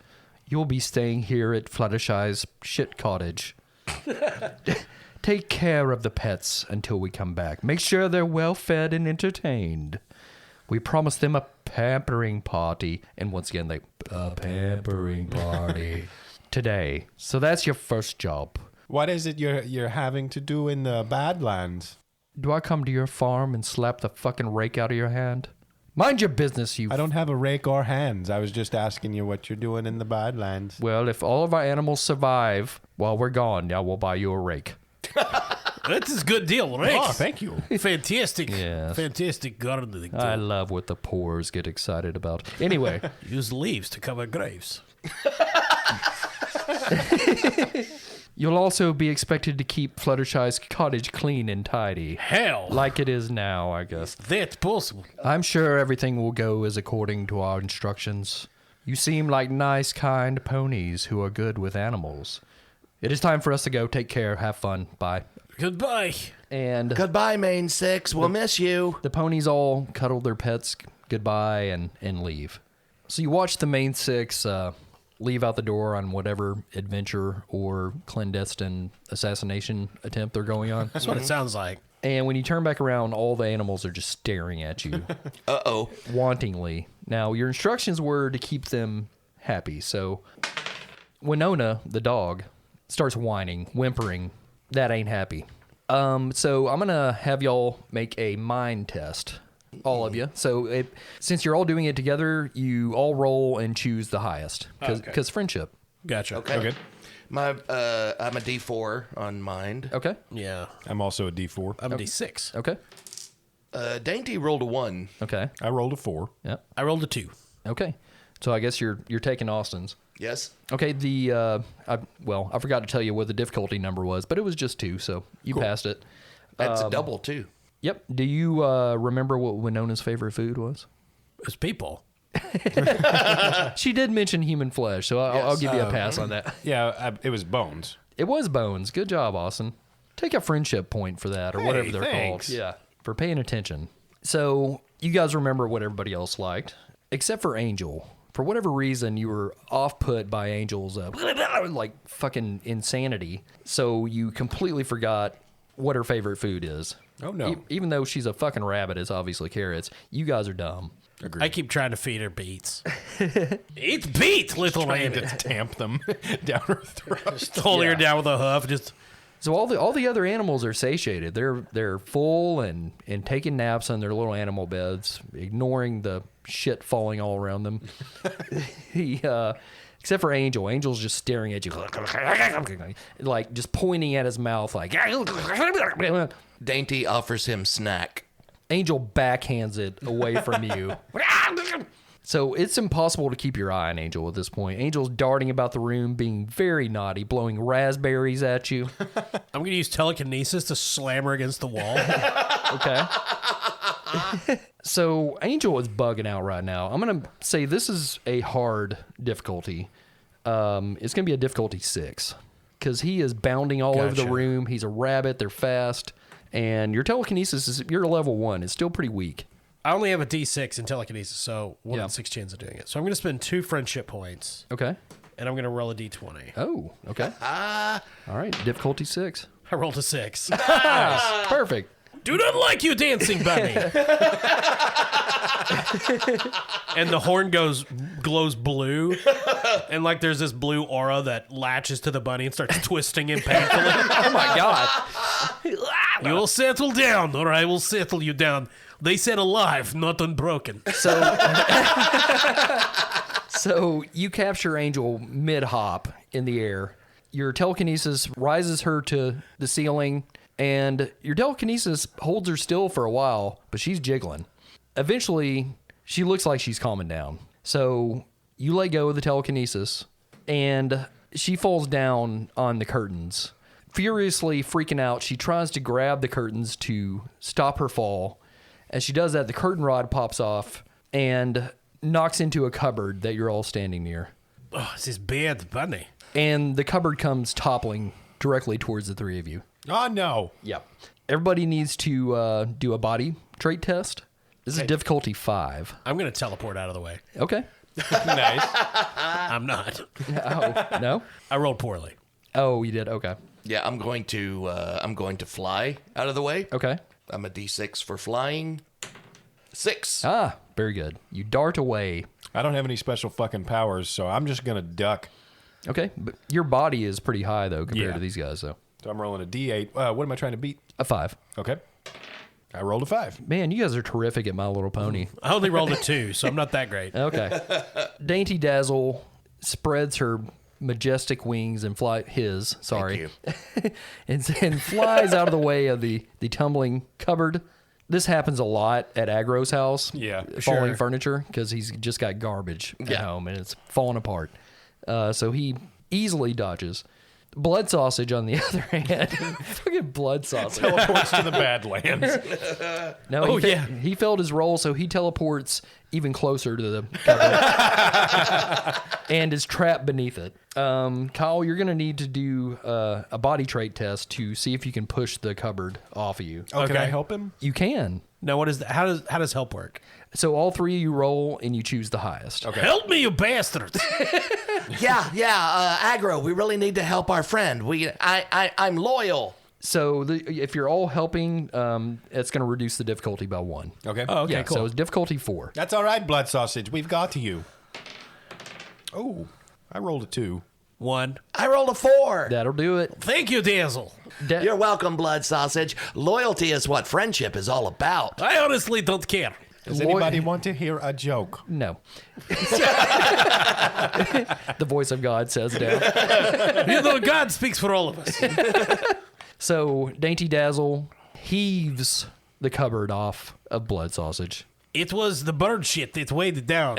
You'll be staying here at Fluttershy's shit cottage. Take care of the pets until we come back. Make sure they're well fed and entertained. We promised them a pampering party. And once again, a pampering party today. So that's your first job. What is it you're having to do in the Badlands? Do I come to your farm and slap the fucking rake out of your hand? Mind your business, you... I don't have a rake or hands. I was just asking you what you're doing in the Badlands. Well, if all of our animals survive while we're gone, now we'll buy you a rake. That's a good deal, right? Oh, thank you. Fantastic. Yes. Fantastic gardening. I love what the poors get excited about. Anyway. Use leaves to cover graves. You'll also be expected to keep Fluttershy's cottage clean and tidy. Hell. Like it is now, I guess. That's possible. I'm sure everything will go as according to our instructions. You seem like nice, kind ponies who are good with animals. It is time for us to go. Take care. Have fun. Bye. Goodbye. And Goodbye, Main Six. We'll miss you. the ponies all cuddle their pets goodbye and leave. So you watch the main six leave out the door on whatever adventure or clandestine assassination attempt they're going on. That's what it sounds like. And when you turn back around, all the animals are just staring at you Uh-oh. wantingly. Now, your instructions were to keep them happy. So Winona, the dog, starts whining, whimpering. That ain't happy. So I'm going to have y'all make a mind test. All of you. So since you're all doing it together, you all roll and choose the highest. Because friendship. Gotcha. Okay. I'm a D4 on mind. Okay? Yeah. I'm also a D4. I'm a D6. Okay. Dainty rolled a 1. Okay. I rolled a 4. Yeah. I rolled a 2. Okay. So I guess you're taking Austin's. Yes. Okay, I forgot to tell you what the difficulty number was, but it was just 2, so you passed it. That's a double, too. Yep. Do you remember what Winona's favorite food was? It's people. She did mention human flesh, so I'll give you a pass on that. Yeah, it was bones. It was bones. Good job, Austin. Take a friendship point for that, or whatever they're thanks. called. Yeah, for paying attention. So you guys remember what everybody else liked, except for Angel. For whatever reason, you were off-put by Angel's like fucking insanity. So you completely forgot what her favorite food is. Oh, no. Even though she's a fucking rabbit, it's obviously carrots. You guys are dumb. Agreed. I keep trying to feed her beets. Eat beet, little trying to rabbit. tamp them down her throat. Just holding her down with a hoof. Just So all the other animals are satiated. They're full and taking naps on their little animal beds, ignoring the shit falling all around them. Except for Angel. Angel's just staring at you, like just pointing at his mouth, like. Dainty offers him snack. Angel backhands it away from you. So it's impossible to keep your eye on Angel at this point. Angel's darting about the room, being very naughty, blowing raspberries at you. I'm going to use telekinesis to slam her against the wall. Okay. So Angel is bugging out right now. I'm going to say this is a hard difficulty. It's going to be a difficulty 6 because he is bounding all over the room. He's a rabbit. They're fast. And your telekinesis is, you're level 1. It's still pretty weak. I only have a D6 in telekinesis, so 1 Yeah. in 6 chance of doing it. So I'm going to spend 2 friendship points, Okay. and I'm going to roll a D20. Oh, okay. All right. Difficulty 6. I rolled a 6. Nice. Perfect. Do not like you, dancing bunny. And the horn glows blue, and like there's this blue aura that latches to the bunny and starts twisting him painfully. Oh my God. You'll settle down, or I will settle you down. They said alive, not unbroken. So you capture Angel mid-hop in the air. Your telekinesis rises her to the ceiling, and your telekinesis holds her still for a while, but she's jiggling. Eventually, she looks like she's calming down. So you let go of the telekinesis, and she falls down on the curtains. Furiously freaking out, she tries to grab the curtains to stop her fall. As she does that, the curtain rod pops off and knocks into a cupboard that you're all standing near. Oh, this is bad bunny. And the cupboard comes toppling directly towards the three of you. Oh, no. Yep. Everybody needs to do a body trait test. This is difficulty 5. I'm going to teleport out of the way. Okay. Nice. I'm not. Oh, no? I rolled poorly. Oh, you did? Okay. Yeah, I'm going to fly out of the way. Okay. I'm a D6 for flying. 6. Ah, very good. You dart away. I don't have any special fucking powers, so I'm just going to duck. Okay. But your body is pretty high, though, compared Yeah. to these guys, so. So I'm rolling a D8. What am I trying to beat? A 5. Okay. I rolled a 5. Man, you guys are terrific at My Little Pony. I only rolled a 2, so I'm not that great. Okay. Dainty Dazzle spreads her majestic wings and Thank and flies out of the way of the tumbling cupboard. This happens a lot at Agro's house. Yeah, falling sure. furniture because he's just got garbage at Yeah. home and it's falling apart. So he easily dodges. Blood Sausage, on the other hand, fucking Blood Sausage. Teleports to the Badlands. No, he failed his roll, so he teleports even closer to the cupboard and is trapped beneath it. Kyle, you're going to need to do a body trait test to see if you can push the cupboard off of you. Oh, can Okay. I help him? You can. Now, what is that? How does help work? So all three of you roll, and you choose the highest. Okay. Help me, you bastards! Aggro, we really need to help our friend. I'm loyal. So if you're all helping, it's going to reduce the difficulty by 1. Okay. Oh, okay, Yeah, cool. so it's difficulty 4. That's all right, Blood Sausage. We've got you. Oh, I rolled a 2. 1. I rolled a 4. That'll do it. Thank you, Dazzle. You're welcome, Blood Sausage. Loyalty is what friendship is all about. I honestly don't care. Does anybody want to hear a joke? No. The voice of God says down. You know, God speaks for all of us. So Dainty Dazzle heaves the cupboard off of Blood Sausage. It was the bird shit that weighed it down.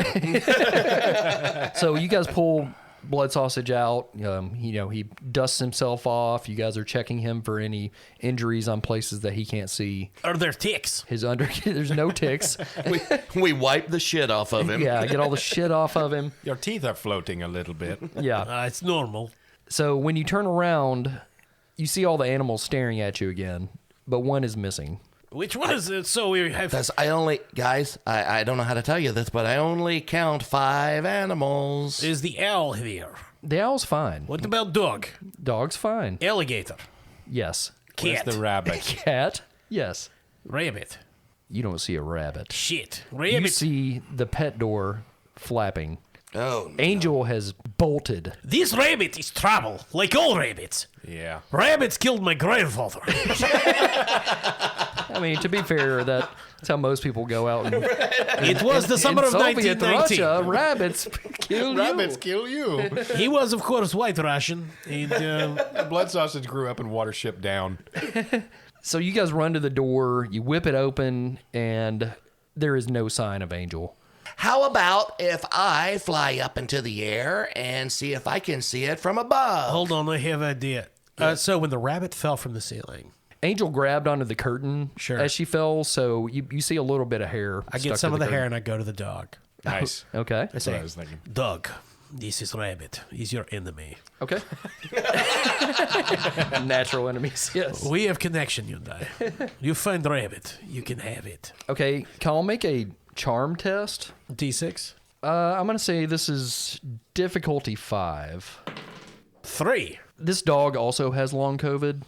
So you guys pull Blood Sausage out. He dusts himself off. You guys are checking him for any injuries on places that he can't see. Are there ticks? There's no ticks. We wipe the shit off of him. Yeah, get all the shit off of him. Your teeth are floating a little bit. Yeah. It's normal. So when you turn around, you see all the animals staring at you again, but one is missing. Which one is it? So we have. I don't know how to tell you this, but I only count 5 animals. Is the owl here? The owl's fine. What about dog? Dog's fine. Alligator? Yes. Cat? Where's the rabbit? Cat? Yes. Rabbit? You don't see a rabbit. Shit. You Rabbit? see the pet door flapping. Oh, no. Angel has bolted. This rabbit is trouble, like all rabbits. Yeah. Rabbits killed my grandfather. I mean, to be fair, that's how most people go out. And, It was the summer in of Soviet 1919. Russia, rabbits kill Rabbits you. kill you. He was, of course, white Russian. And, Blood Sausage grew up in Watership Down. So you guys run to the door, you whip it open, and there is no sign of Angel. How about if I fly up into the air and see if I can see it from above? hold on, I have an idea. So when the rabbit fell from the ceiling, Angel grabbed onto the curtain Sure. as she fell, so you see a little bit of hair. I stuck get to some of the hair curtain. and I go to the dog. Nice. Okay. I That's say, what I was thinking. Doug, This is rabbit. He's your enemy. Okay. Natural enemies, yes. We have connection, you and I. You find rabbit, you can have it. Okay, I'll make a charm test. D6. I'm going to say this is difficulty 5. 3. This dog also has long COVID.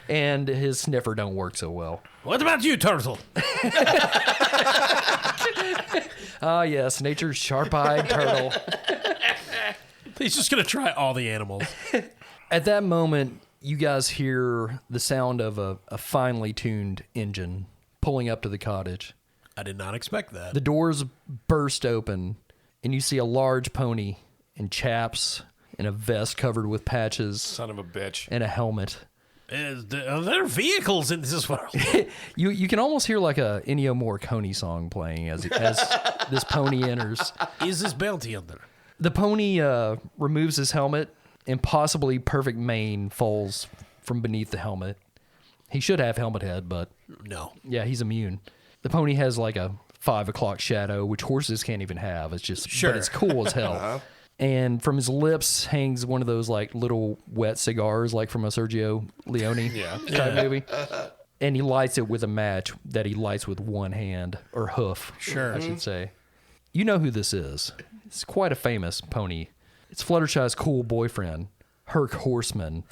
And his sniffer don't work so well. What about you, Turtle? Ah, yes, nature's sharp-eyed turtle. He's just going to try all the animals. At that moment, you guys hear the sound of a finely tuned engine pulling up to the cottage. I did not expect that. The doors burst open, and you see a large pony in chaps and a vest covered with patches Son of a bitch. and a helmet. Are there vehicles in this world? You can almost hear like a Ennio Morricone song playing as this pony enters. Is this bounty hunter? The pony removes his helmet, and possibly perfect mane falls from beneath the helmet. He should have helmet head, but No. yeah, he's immune. The pony has like a 5 o'clock shadow, which horses can't even have. It's just, Sure. but it's cool as hell. And from his lips hangs one of those like little wet cigars, like from a Sergio Leone type movie. And he lights it with a match that he lights with one hand, or hoof, I should say. You know who this is. It's quite a famous pony. It's Fluttershy's cool boyfriend, Herc Horseman.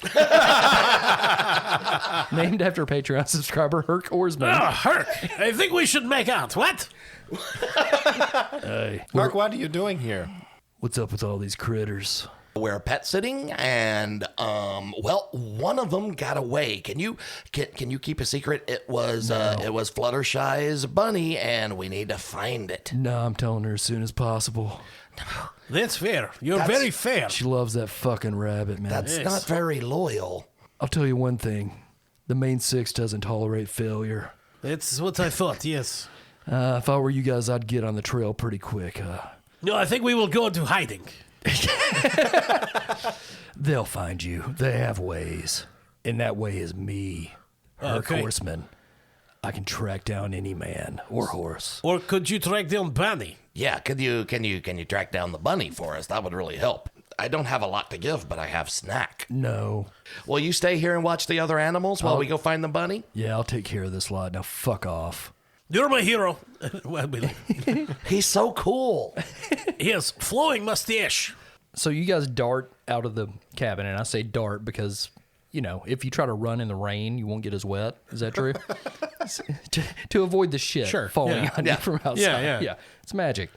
Named after a Patreon subscriber, Herc Horseman. Oh, Herc, I think we should make out. What? Hey, Mark, what are you doing here? what's up with all these critters? We're pet sitting, and well, one of them got away. Can you keep a secret? It was Fluttershy's bunny, and we need to find it. No, I'm telling her as soon as possible. That's fair. You're That's- very fair. She loves that fucking rabbit, man. That's Yes. not very loyal. I'll tell you one thing. The main six doesn't tolerate failure. That's what I thought, yes. If I were you guys, I'd get on the trail pretty quick. No, I think we will go into hiding. They'll find you. They have ways. And that way is me, Herc Okay. Horseman. I can track down any man or horse. Or could you track down Bunny? Yeah, can you track down the bunny for us? That would really help. I don't have a lot to give, but I have snack. No. Will you stay here and watch the other animals while we go find the bunny? Yeah, I'll take care of this lot. Now fuck off. You're my hero. Well, we leave. He's so cool. He has flowing mustache. So you guys dart out of the cabin, and I say dart because, you know, if you try to run in the rain, you won't get as wet. Is that true? to avoid the shit Sure, falling yeah. on you from outside. Yeah. It's magic.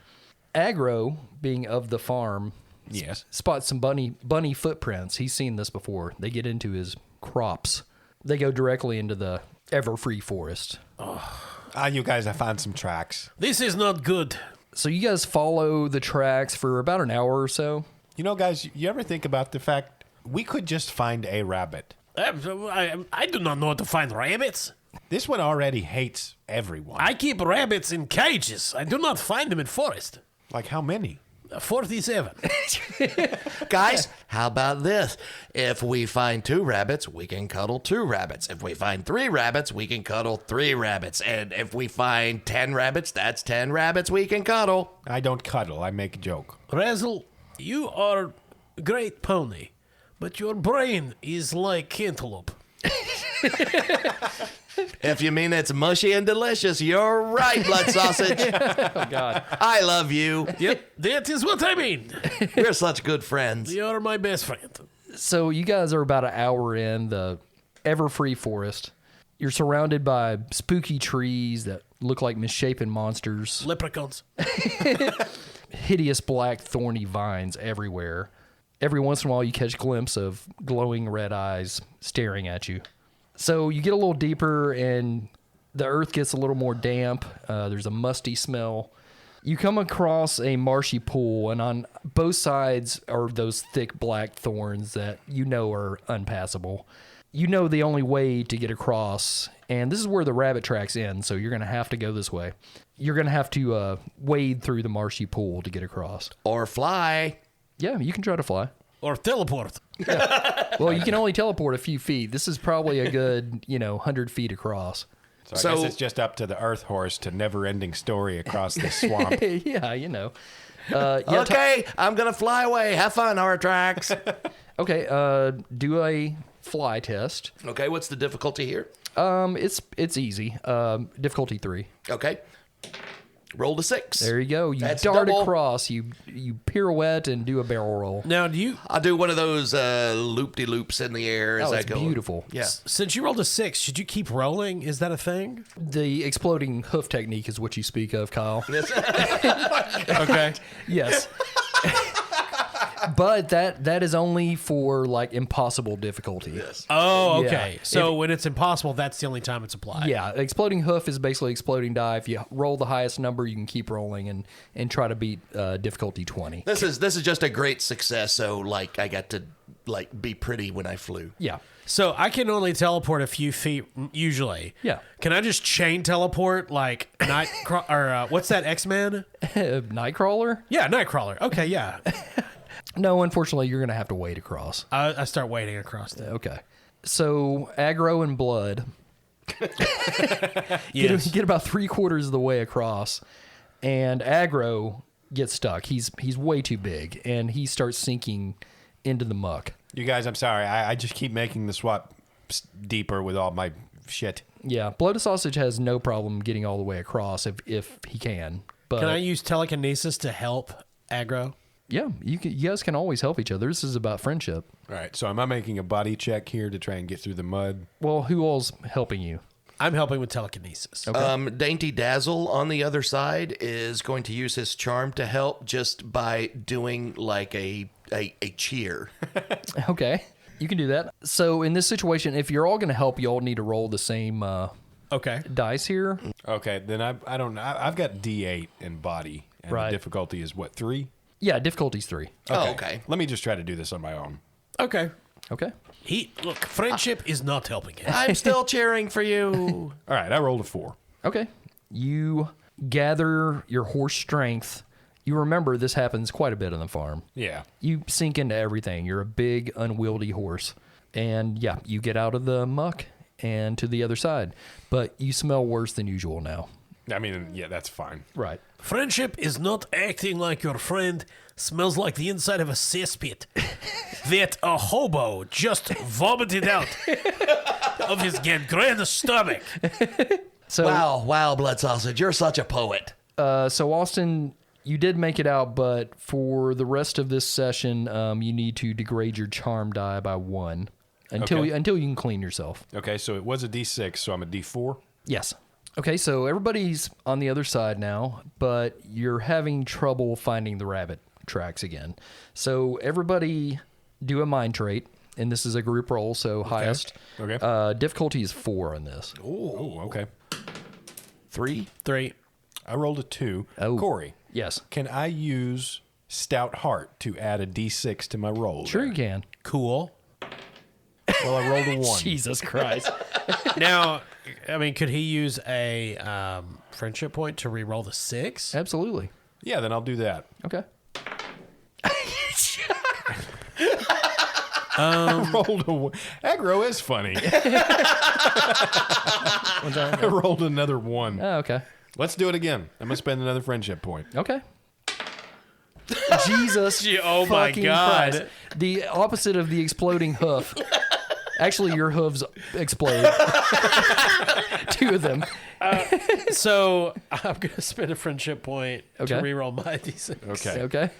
Aggro, being of the farm, Yes. spots some bunny footprints. He's seen this before. They get into his crops. They go directly into the ever-free forest. You guys, I found some tracks. This is not good. So you guys follow the tracks for about an hour or so. You know, guys, you ever think about the fact we could just find a rabbit? I do not know how to find rabbits. This one already hates everyone. I keep rabbits in cages. I do not find them in forest. Like how many? 47. Guys, how about this? If we find 2 rabbits, we can cuddle 2 rabbits. If we find 3 rabbits, we can cuddle 3 rabbits. And if we find 10 rabbits, that's 10 rabbits we can cuddle. I don't cuddle. I make a joke. Razzle, you are a great pony, but your brain is like cantaloupe. If you mean it's mushy and delicious, you're right, blood sausage. Oh, God. I love you. Yep, that is what I mean. We're such good friends. You're my best friend. So you guys are about an hour in the ever-free forest. You're surrounded by spooky trees that look like misshapen monsters. Leprechauns. Hideous black thorny vines everywhere. Every once in a while you catch a glimpse of glowing red eyes staring at you. So you get a little deeper and the earth gets a little more damp. There's a musty smell. You come across a marshy pool, and on both sides are those thick black thorns that you know are unpassable. You know the only way to get across, and this is where the rabbit tracks end, so you're going to have to go this way. You're going to have to wade through the marshy pool to get across. Or fly. Yeah, you can try to fly. Or teleport. Well, you can only teleport a few feet. This is probably a good, 100 feet across. So I guess it's just up to the Earth Horse to never-ending story across this swamp. Yeah, Okay, I'm going to fly away. Have fun, Horatrax. Okay, do a fly test. Okay, what's the difficulty here? It's easy. Difficulty 3. Okay. Roll the 6. There you go. You That's dart double. across. You pirouette and do a barrel roll. Now, do you? I'll do one of those loop-de-loops in the air as Oh, I it's go. beautiful. Yeah. Since you rolled a 6, should you keep rolling? Is that a thing? The exploding hoof technique is what you speak of, Kyle. Okay. Yes. But that is only for like impossible difficulty. Yes. Oh, Yeah. okay. So when it's impossible, that's the only time it's applied. Yeah, exploding hoof is basically exploding die. If you roll the highest number, you can keep rolling and try to beat difficulty 20. This is just a great success. So like I got to like be pretty when I flew. Yeah. So I can only teleport a few feet usually. Yeah. Can I just chain teleport like what's that, X-Men? Nightcrawler? Yeah, Nightcrawler. Okay, yeah. No, unfortunately, you're going to have to wade across. I start wading across that. Okay. So, aggro and blood. Yes. Get about 3/4 of the way across, and aggro gets stuck. He's way too big, and he starts sinking into the muck. You guys, I'm sorry. I just keep making the swap deeper with all my shit. Yeah, Bloated Sausage has no problem getting all the way across if he can. But Can I use telekinesis to help aggro? yeah, you guys can always help each other. This is about friendship. All right, so am I making a body check here to try and get through the mud? Well, who all's helping you? I'm helping with telekinesis. Dainty Dazzle on the other side is going to use his charm to help just by doing like a cheer. Okay, you can do that. So in this situation, if you're all going to help, you all need to roll the same Okay. dice here. Okay, then I don't know. I've got D8 in body, and Right. the difficulty is what, 3? Yeah, difficulty's 3. Oh, okay. Let me just try to do this on my own. Okay. Okay. Look, friendship is not helping him. I'm still cheering for you. All right, I rolled a 4. Okay. You gather your horse strength. You remember this happens quite a bit on the farm. Yeah. You sink into everything. You're a big, unwieldy horse. And yeah, you get out of the muck and to the other side. But you smell worse than usual now. I mean, yeah, that's fine. Right. Friendship is not acting like your friend. Smells like the inside of a cesspit that a hobo just vomited out of his gangrene stomach. So, Wow, Blood Sausage, you're such a poet. so Austin, you did make it out, but for the rest of this session, you need to degrade your charm die by 1 until Okay. you can clean yourself. Okay, so it was a D6, so I'm a D4. Yes. Okay, so everybody's on the other side now, but you're having trouble finding the rabbit tracks again. So everybody do a mind trait, and this is a group roll, so highest. Okay. Difficulty is 4 on this. Oh, okay. 3. 3. I rolled a 2. Oh. Corey, Yes. can I use Stout Heart to add a D6 to my roll? Sure there? you can. Cool. Well, I rolled a 1. Jesus Christ. Now, I mean, could he use a friendship point to re-roll the 6? Absolutely. Yeah, then I'll do that. Okay. I rolled a 1. Aggro is funny. I rolled another 1. Oh, okay. Let's do it again. I'm going to spend another friendship point. Okay. Jesus Oh my fucking God. Christ. The opposite of the exploding hoof. Actually, your hooves explode. 2 of them. So I'm going to spend a friendship point Okay. to re-roll my D6. Okay. Okay.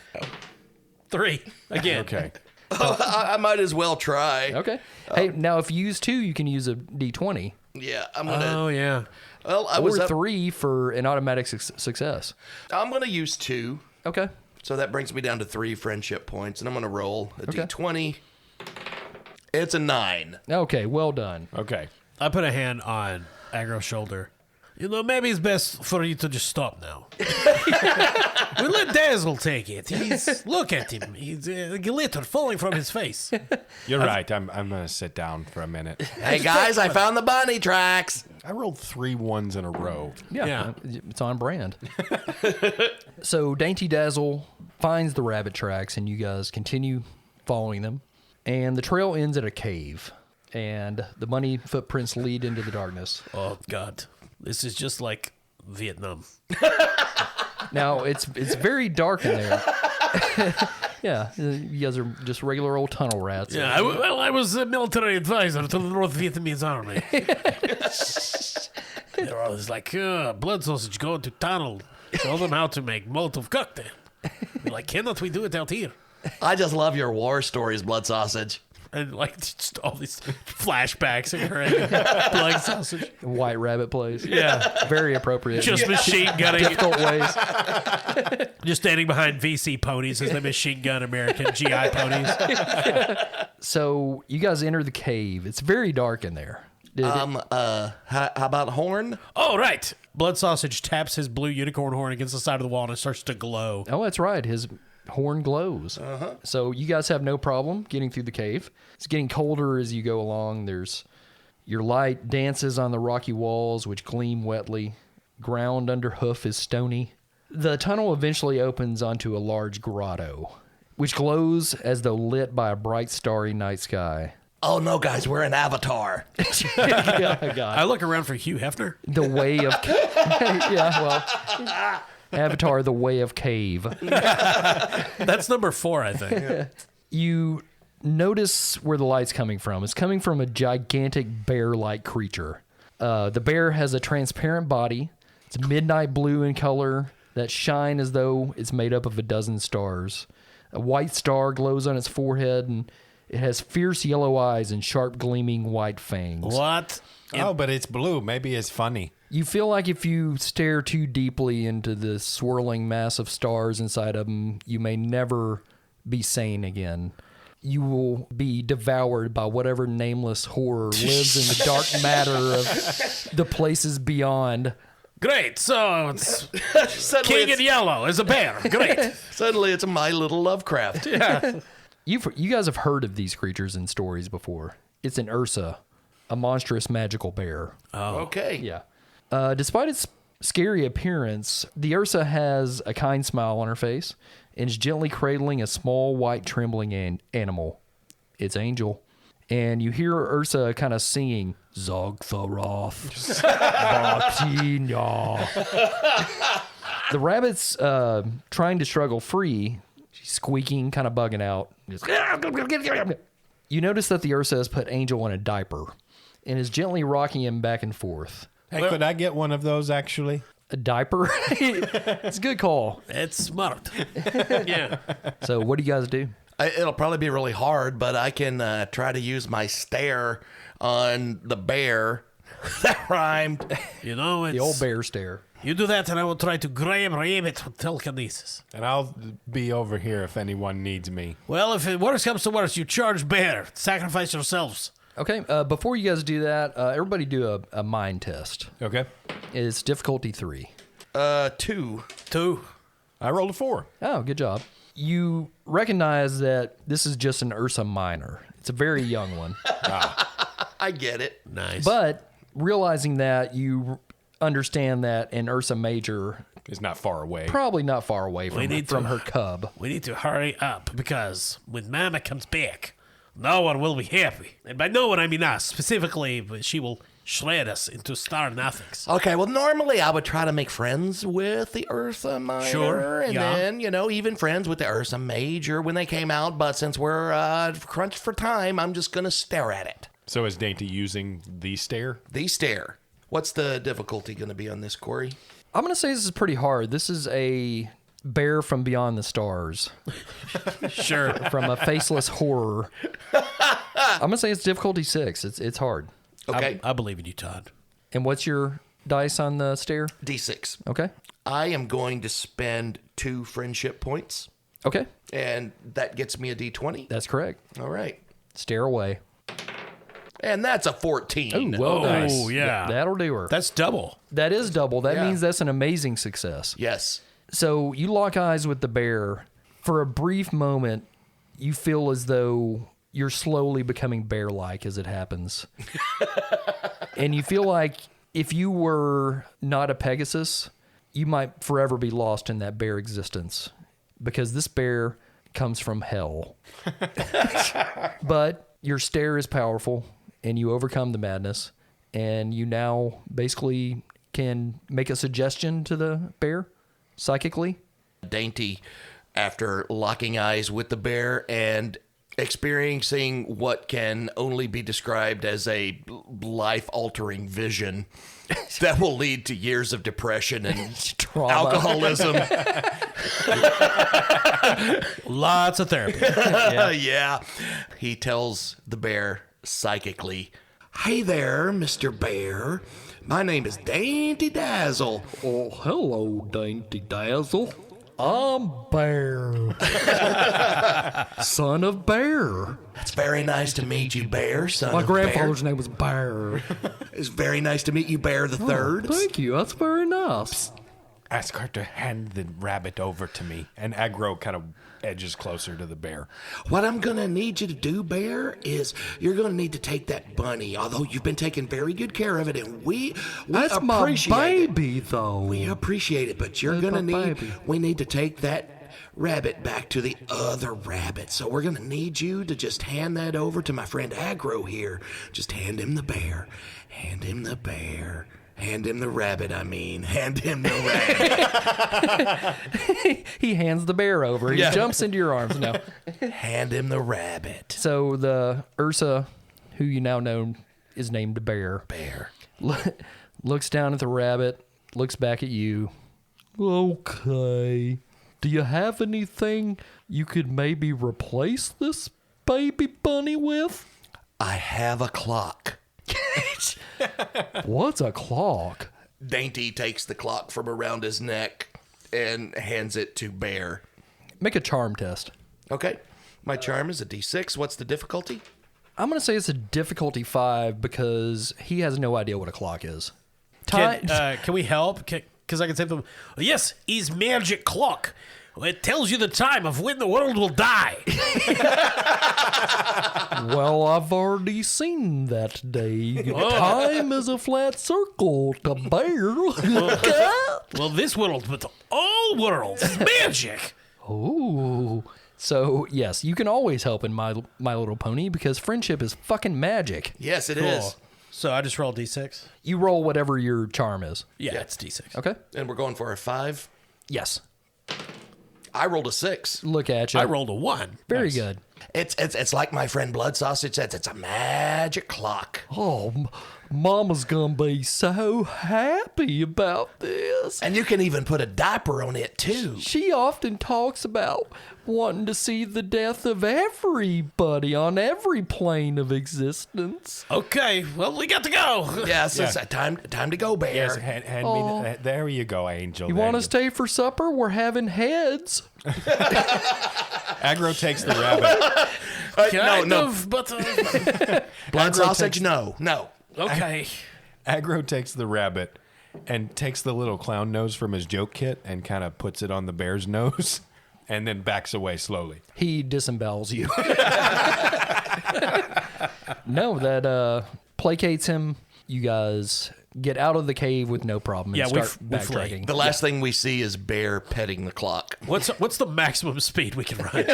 3. Again. Okay. I might as well try. Okay. Hey, now if you use 2, you can use a D20. Yeah, I'm gonna. Oh, yeah. Well, I Or was up, 3 for an automatic success. I'm gonna use 2, Okay. so that brings me down to 3 friendship points, and I'm gonna roll a Okay. D20. It's a 9. Okay, well done. Okay. I put a hand on Aggro's shoulder. You know, maybe it's best for you to just stop now. We'll let Dazzle take it. Look at him. He's glitter falling from his face. You're right. I'm going to sit down for a minute. Hey guys, I found the bunny tracks. I rolled 3 1s in a row. Yeah, it's on brand. So Dainty Dazzle finds the rabbit tracks, and you guys continue following them. And the trail ends at a cave, and the bunny footprints lead into the darkness. Oh, God. This is just like Vietnam. Now, it's very dark in there. Yeah, you guys are just regular old tunnel rats. Yeah, I was a military advisor to the North Vietnamese army. They're always like, blood sausage, go into tunnel. Show them how to make Molotov cocktail. We're like, cannot we do it out here? I just love your war stories, blood sausage. And like just all these flashbacks of her having blood sausage. White Rabbit plays. Yeah. Very appropriate. Just machine gunning. difficult ways. Just standing behind VC ponies as they machine gun American GI ponies. So you guys enter the cave. It's very dark in there. How about horn? Oh, right. Blood sausage taps his blue unicorn horn against the side of the wall and it starts to glow. Oh, that's right. His horn glows. So you guys have no problem getting through the cave. It's getting colder as you go along. Your light dances on the rocky walls, which gleam wetly. Ground under hoof is stony. The tunnel eventually opens onto a large grotto, which glows as though lit by a bright starry night sky. Oh, no, guys, we're in Avatar. Yeah, God. I look around for Hugh Hefner. The Way of... yeah, well... Avatar, The Way of Cave. That's number 4, I think. You notice where the light's coming from. It's coming from a gigantic bear-like creature. The bear has a transparent body. It's midnight blue in color that shine as though it's made up of a dozen stars. A white star glows on its forehead, and it has fierce yellow eyes and sharp gleaming white fangs. What? Oh, but it's blue. Maybe it's funny. You feel like if you stare too deeply into the swirling mass of stars inside of them, you may never be sane again. You will be devoured by whatever nameless horror lives in the dark matter of the places beyond. Great. So it's Suddenly King in Yellow is a bear. Great. Suddenly it's my little Lovecraft. You guys have heard of these creatures in stories before. It's an Ursa, a monstrous magical bear. Okay. Yeah. Despite its scary appearance, the Ursa has a kind smile on her face and is gently cradling a small, white, trembling animal. It's Angel. And you hear Ursa kind of singing, Zogtharoth, Batina. The rabbit's trying to struggle free. She's squeaking, kind of bugging out. You notice that the Ursa has put Angel in a diaper and is gently rocking him back and forth. Hey, could I get one of those, actually? A diaper? It's a good call. It's smart. Yeah. So what do you guys do? It'll probably be really hard, but I can try to use my stare on the bear. That rhymed. You know, it's... The old bear stare. You do that and I will try to grab rabbit with telekinesis. And I'll be over here if anyone needs me. Well, if it worse comes to worse, you charge bear. Sacrifice yourselves. Okay, before you guys do that, everybody do a mind test. Okay. It's difficulty 3. 2. 2. I rolled a 4. Oh, good job. You recognize that this is just an Ursa Minor. It's a very young one. I get it. Nice. But realizing that, you understand that an Ursa Major It's not far away. probably not far away from her cub. We need to hurry up because when Mama comes back, no one will be happy. And by no one, I mean us. Specifically, she will shred us into star nothings. Okay, well, normally I would try to make friends with the Ursa Minor. Sure, And yeah. then, even friends with the Ursa Major when they came out. But since we're crunched for time, I'm just going to stare at it. So is Dainty using the stare? The stare. What's the difficulty going to be on this, Corey? I'm going to say this is pretty hard. This is a bear from beyond the stars. Sure. From a faceless horror. I'm going to say it's difficulty 6. It's hard. Okay. I believe in you, Todd. And what's your dice on the stair? D6. Okay. I am going to spend 2 friendship points, Okay. and that gets me a D20. That's correct. All right. Stair away. And that's a 14. Well done. Oh, yeah. That'll do her. That's double. That is double. That Yeah. means that's an amazing success. Yes. So you lock eyes with the bear. For a brief moment, you feel as though you're slowly becoming bear-like as it happens. And you feel like if you were not a Pegasus, you might forever be lost in that bear existence. Because this bear comes from hell. But your stare is powerful, and you overcome the madness. And you now basically can make a suggestion to the bear. psychically. Dainty, after locking eyes with the bear and experiencing what can only be described as a life-altering vision that will lead to years of depression and Trauma. alcoholism. Lots of therapy. Yeah. He tells the bear psychically, "Hey there, Mr. Bear. My name is Dainty Dazzle." Oh, hello, Dainty Dazzle. I'm Bear. Son of Bear. It's very nice to meet you, Bear, son My of grandfather's name was Bear. Bear. It's very nice to meet you, Bear the Third. Thank you. That's very nice. Ask her to hand the rabbit over to me. And Agro kind of edges closer to the bear. What I'm going to need you to do, Bear, is you're going to need to take that bunny, although you've been taking very good care of it, and we That's my appreciate it. baby, though. We appreciate it, but you're That's going to my need, baby. we need to take that rabbit back to the other rabbit. So we're going to need you to just hand that over to my friend Agro here. Just hand him the bear. Hand him the bear. Hand him the rabbit, I mean. Hand him the rabbit. He hands the bear over. He Yeah. jumps into your arms now. Hand him the rabbit. So the Ursa, who you now know is named Bear, Bear. looks down at the rabbit, looks back at you. Okay. Do you have anything you could maybe replace this baby bunny with? I have a clock. What's a clock? Dainty takes the clock from around his neck and hands it to Bear. Make a charm test. Okay. My charm is a D6. What's the difficulty? I'm going to say it's a difficulty 5 because he has no idea what a clock is. Time. Can we help? Because I can say to them, yes, his magic clock. It tells you the time of when the world will die. Well, I've already seen that day. Time is a flat circle to bear. Well, this world, but all worlds is magic. Ooh. So, yes, you can always help in My Little Pony because friendship is fucking magic. Yes, it is. Cool. So I just roll D6? You roll whatever your charm is. Yeah, it's D6. Okay? And we're going for a 5. Yes. I rolled a 6. Look at you. I rolled a 1. Very Nice. good. It's like my friend Blood Sausage says. It's a magic clock. Oh, Mama's gonna be so happy about this. And you can even put a diaper on it, too. She often talks about wanting to see the death of everybody on every plane of existence. Okay, well, we got to go. Yes, it's time to go, Bear. Yes, hand me that. There you go, Angel. You There want to stay for supper? We're having heads. Agro takes the rabbit. Kind no. of, but... Blood Agro Sausage, takes- no. okay. Agro takes the rabbit and takes the little clown nose from his joke kit and kind of puts it on the bear's nose and then backs away slowly. He disembowels you. No, that placates him. You guys get out of the cave with no problem and Yeah, we start we flee. backtracking. The last thing we see is Bear petting the clock. What's the maximum speed we can run?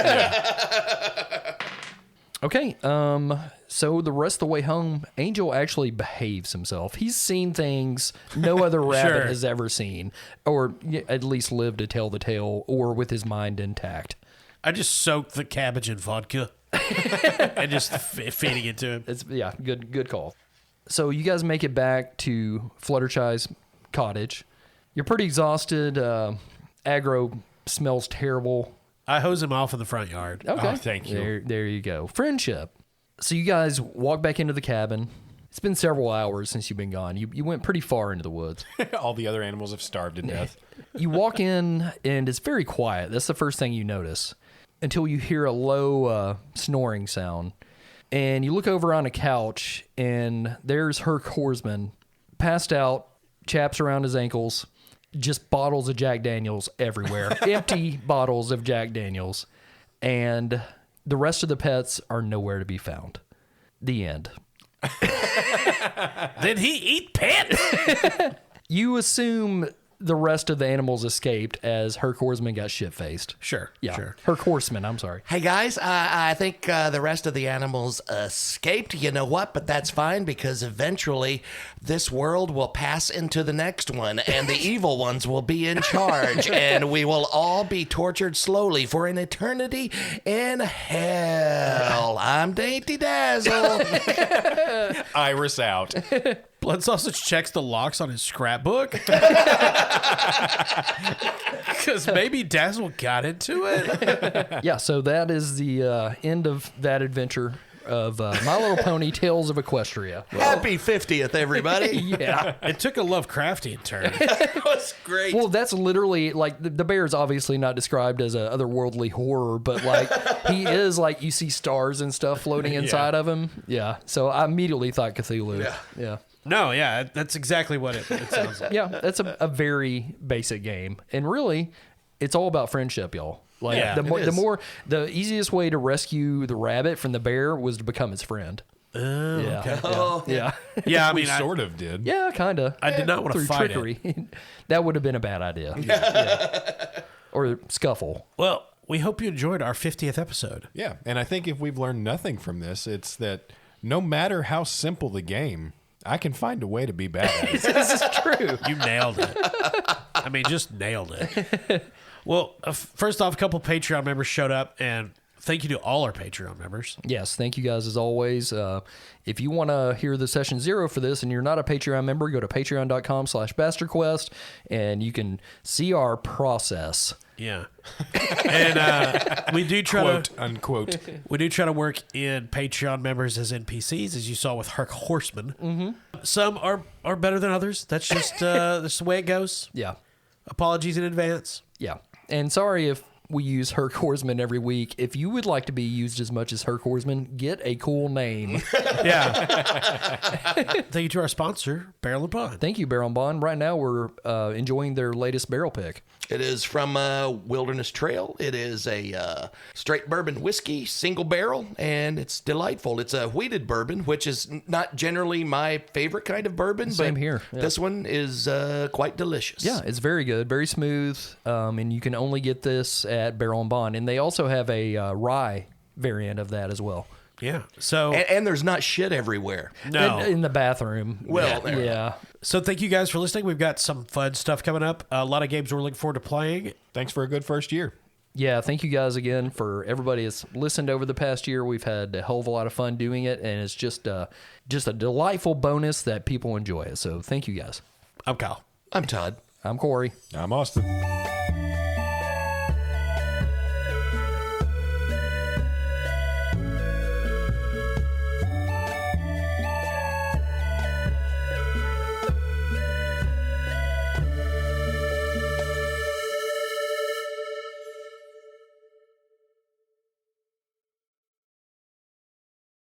Okay, so the rest of the way home, Angel actually behaves himself. He's seen things no other rabbit Sure. has ever seen, or at least lived to tell the tale, or with his mind intact. I just soaked the cabbage in vodka and just feeding it to him. It's good call. So you guys make it back to Fluttershy's cottage. You're pretty exhausted. Agro smells terrible. I hose him off in the front yard. Okay. Oh, thank you. There you go. Friendship. So you guys walk back into the cabin. It's been several hours since you've been gone. You went pretty far into the woods. All the other animals have starved to death. You walk in, and it's very quiet. That's the first thing you notice until you hear a low snoring sound. And you look over on a couch, and there's Herc Horsman, passed out, chaps around his ankles, just bottles of Jack Daniels everywhere. Empty bottles of Jack Daniels. And the rest of the pets are nowhere to be found. The end. Did he eat pets? You assume the rest of the animals escaped as Herc Horseman got shit-faced. Sure. Yeah. Sure. Herc Horseman, I'm sorry. Hey guys, I think the rest of the animals escaped. You know what? But that's fine because eventually this world will pass into the next one and the evil ones will be in charge and we will all be tortured slowly for an eternity in hell. I'm Dainty Dazzle. Iris out. Blood Sausage checks the locks on his scrapbook. Because maybe Dazzle got into it. Yeah, so that is the end of that adventure of My Little Pony Tales of Equestria. Happy 50th, everybody. Yeah. It took a Lovecraftian turn. That was great. Well, that's literally like the bear is obviously not described as a otherworldly horror, but like he is like you see stars and stuff floating inside of him. Yeah. So I immediately thought Cthulhu. Yeah. Yeah. No, yeah, that's exactly what it sounds like. Yeah. That's a very basic game. And really, it's all about friendship, y'all. Like Yeah, the easiest way to rescue the rabbit from the bear was to become its friend. Yeah. okay. Yeah. Yeah, I We mean, sort of did. Yeah, kind of. I did not want to Through fight trickery. That would have been a bad idea. Yeah. Or scuffle. well, we hope you enjoyed our 50th episode. Yeah, and I think if we've learned nothing from this, it's that no matter how simple the game, I can find a way to be bad at it. This is true. You nailed it. I mean, just nailed it. Well, first off, a couple Patreon members showed up, and thank you to all our Patreon members. Yes, thank you guys as always. If you want to hear the session 0 for this and you're not a Patreon member, go to patreon.com/bastardquest and you can see our process. Yeah. And we do try Quote, to unquote. we do try to work in Patreon members as NPCs, as you saw with Herc Horseman. Mm-hmm. Some are better than others. That's just that's the way it goes. Yeah. Apologies in advance. Yeah. And sorry if we use Herc Horseman every week. If you would like to be used as much as Herc Horseman, get a cool name. Yeah. Thank you to our sponsor, Barrel and Bond. Thank you, Barrel and Bond. Right now, we're enjoying their latest barrel pick. It is from Wilderness Trail. It is a straight bourbon whiskey, single barrel, and it's delightful. It's a wheated bourbon, which is not generally my favorite kind of bourbon. Same but here, yeah. This one is quite delicious. Yeah, it's very good, very smooth, and you can only get this at Barrel and Bond. And they also have a rye variant of that as well. Yeah. So And there's not shit everywhere. no. In the bathroom. Well, there. yeah. So thank you guys for listening. We've got some fun stuff coming up. A lot of games we're looking forward to playing. Thanks for a good first year. Yeah, thank you guys again for everybody that's listened over the past year. We've had a hell of a lot of fun doing it, and it's just a delightful bonus that people enjoy it. So thank you guys. I'm Kyle. I'm Todd. I'm Corey. I'm Austin.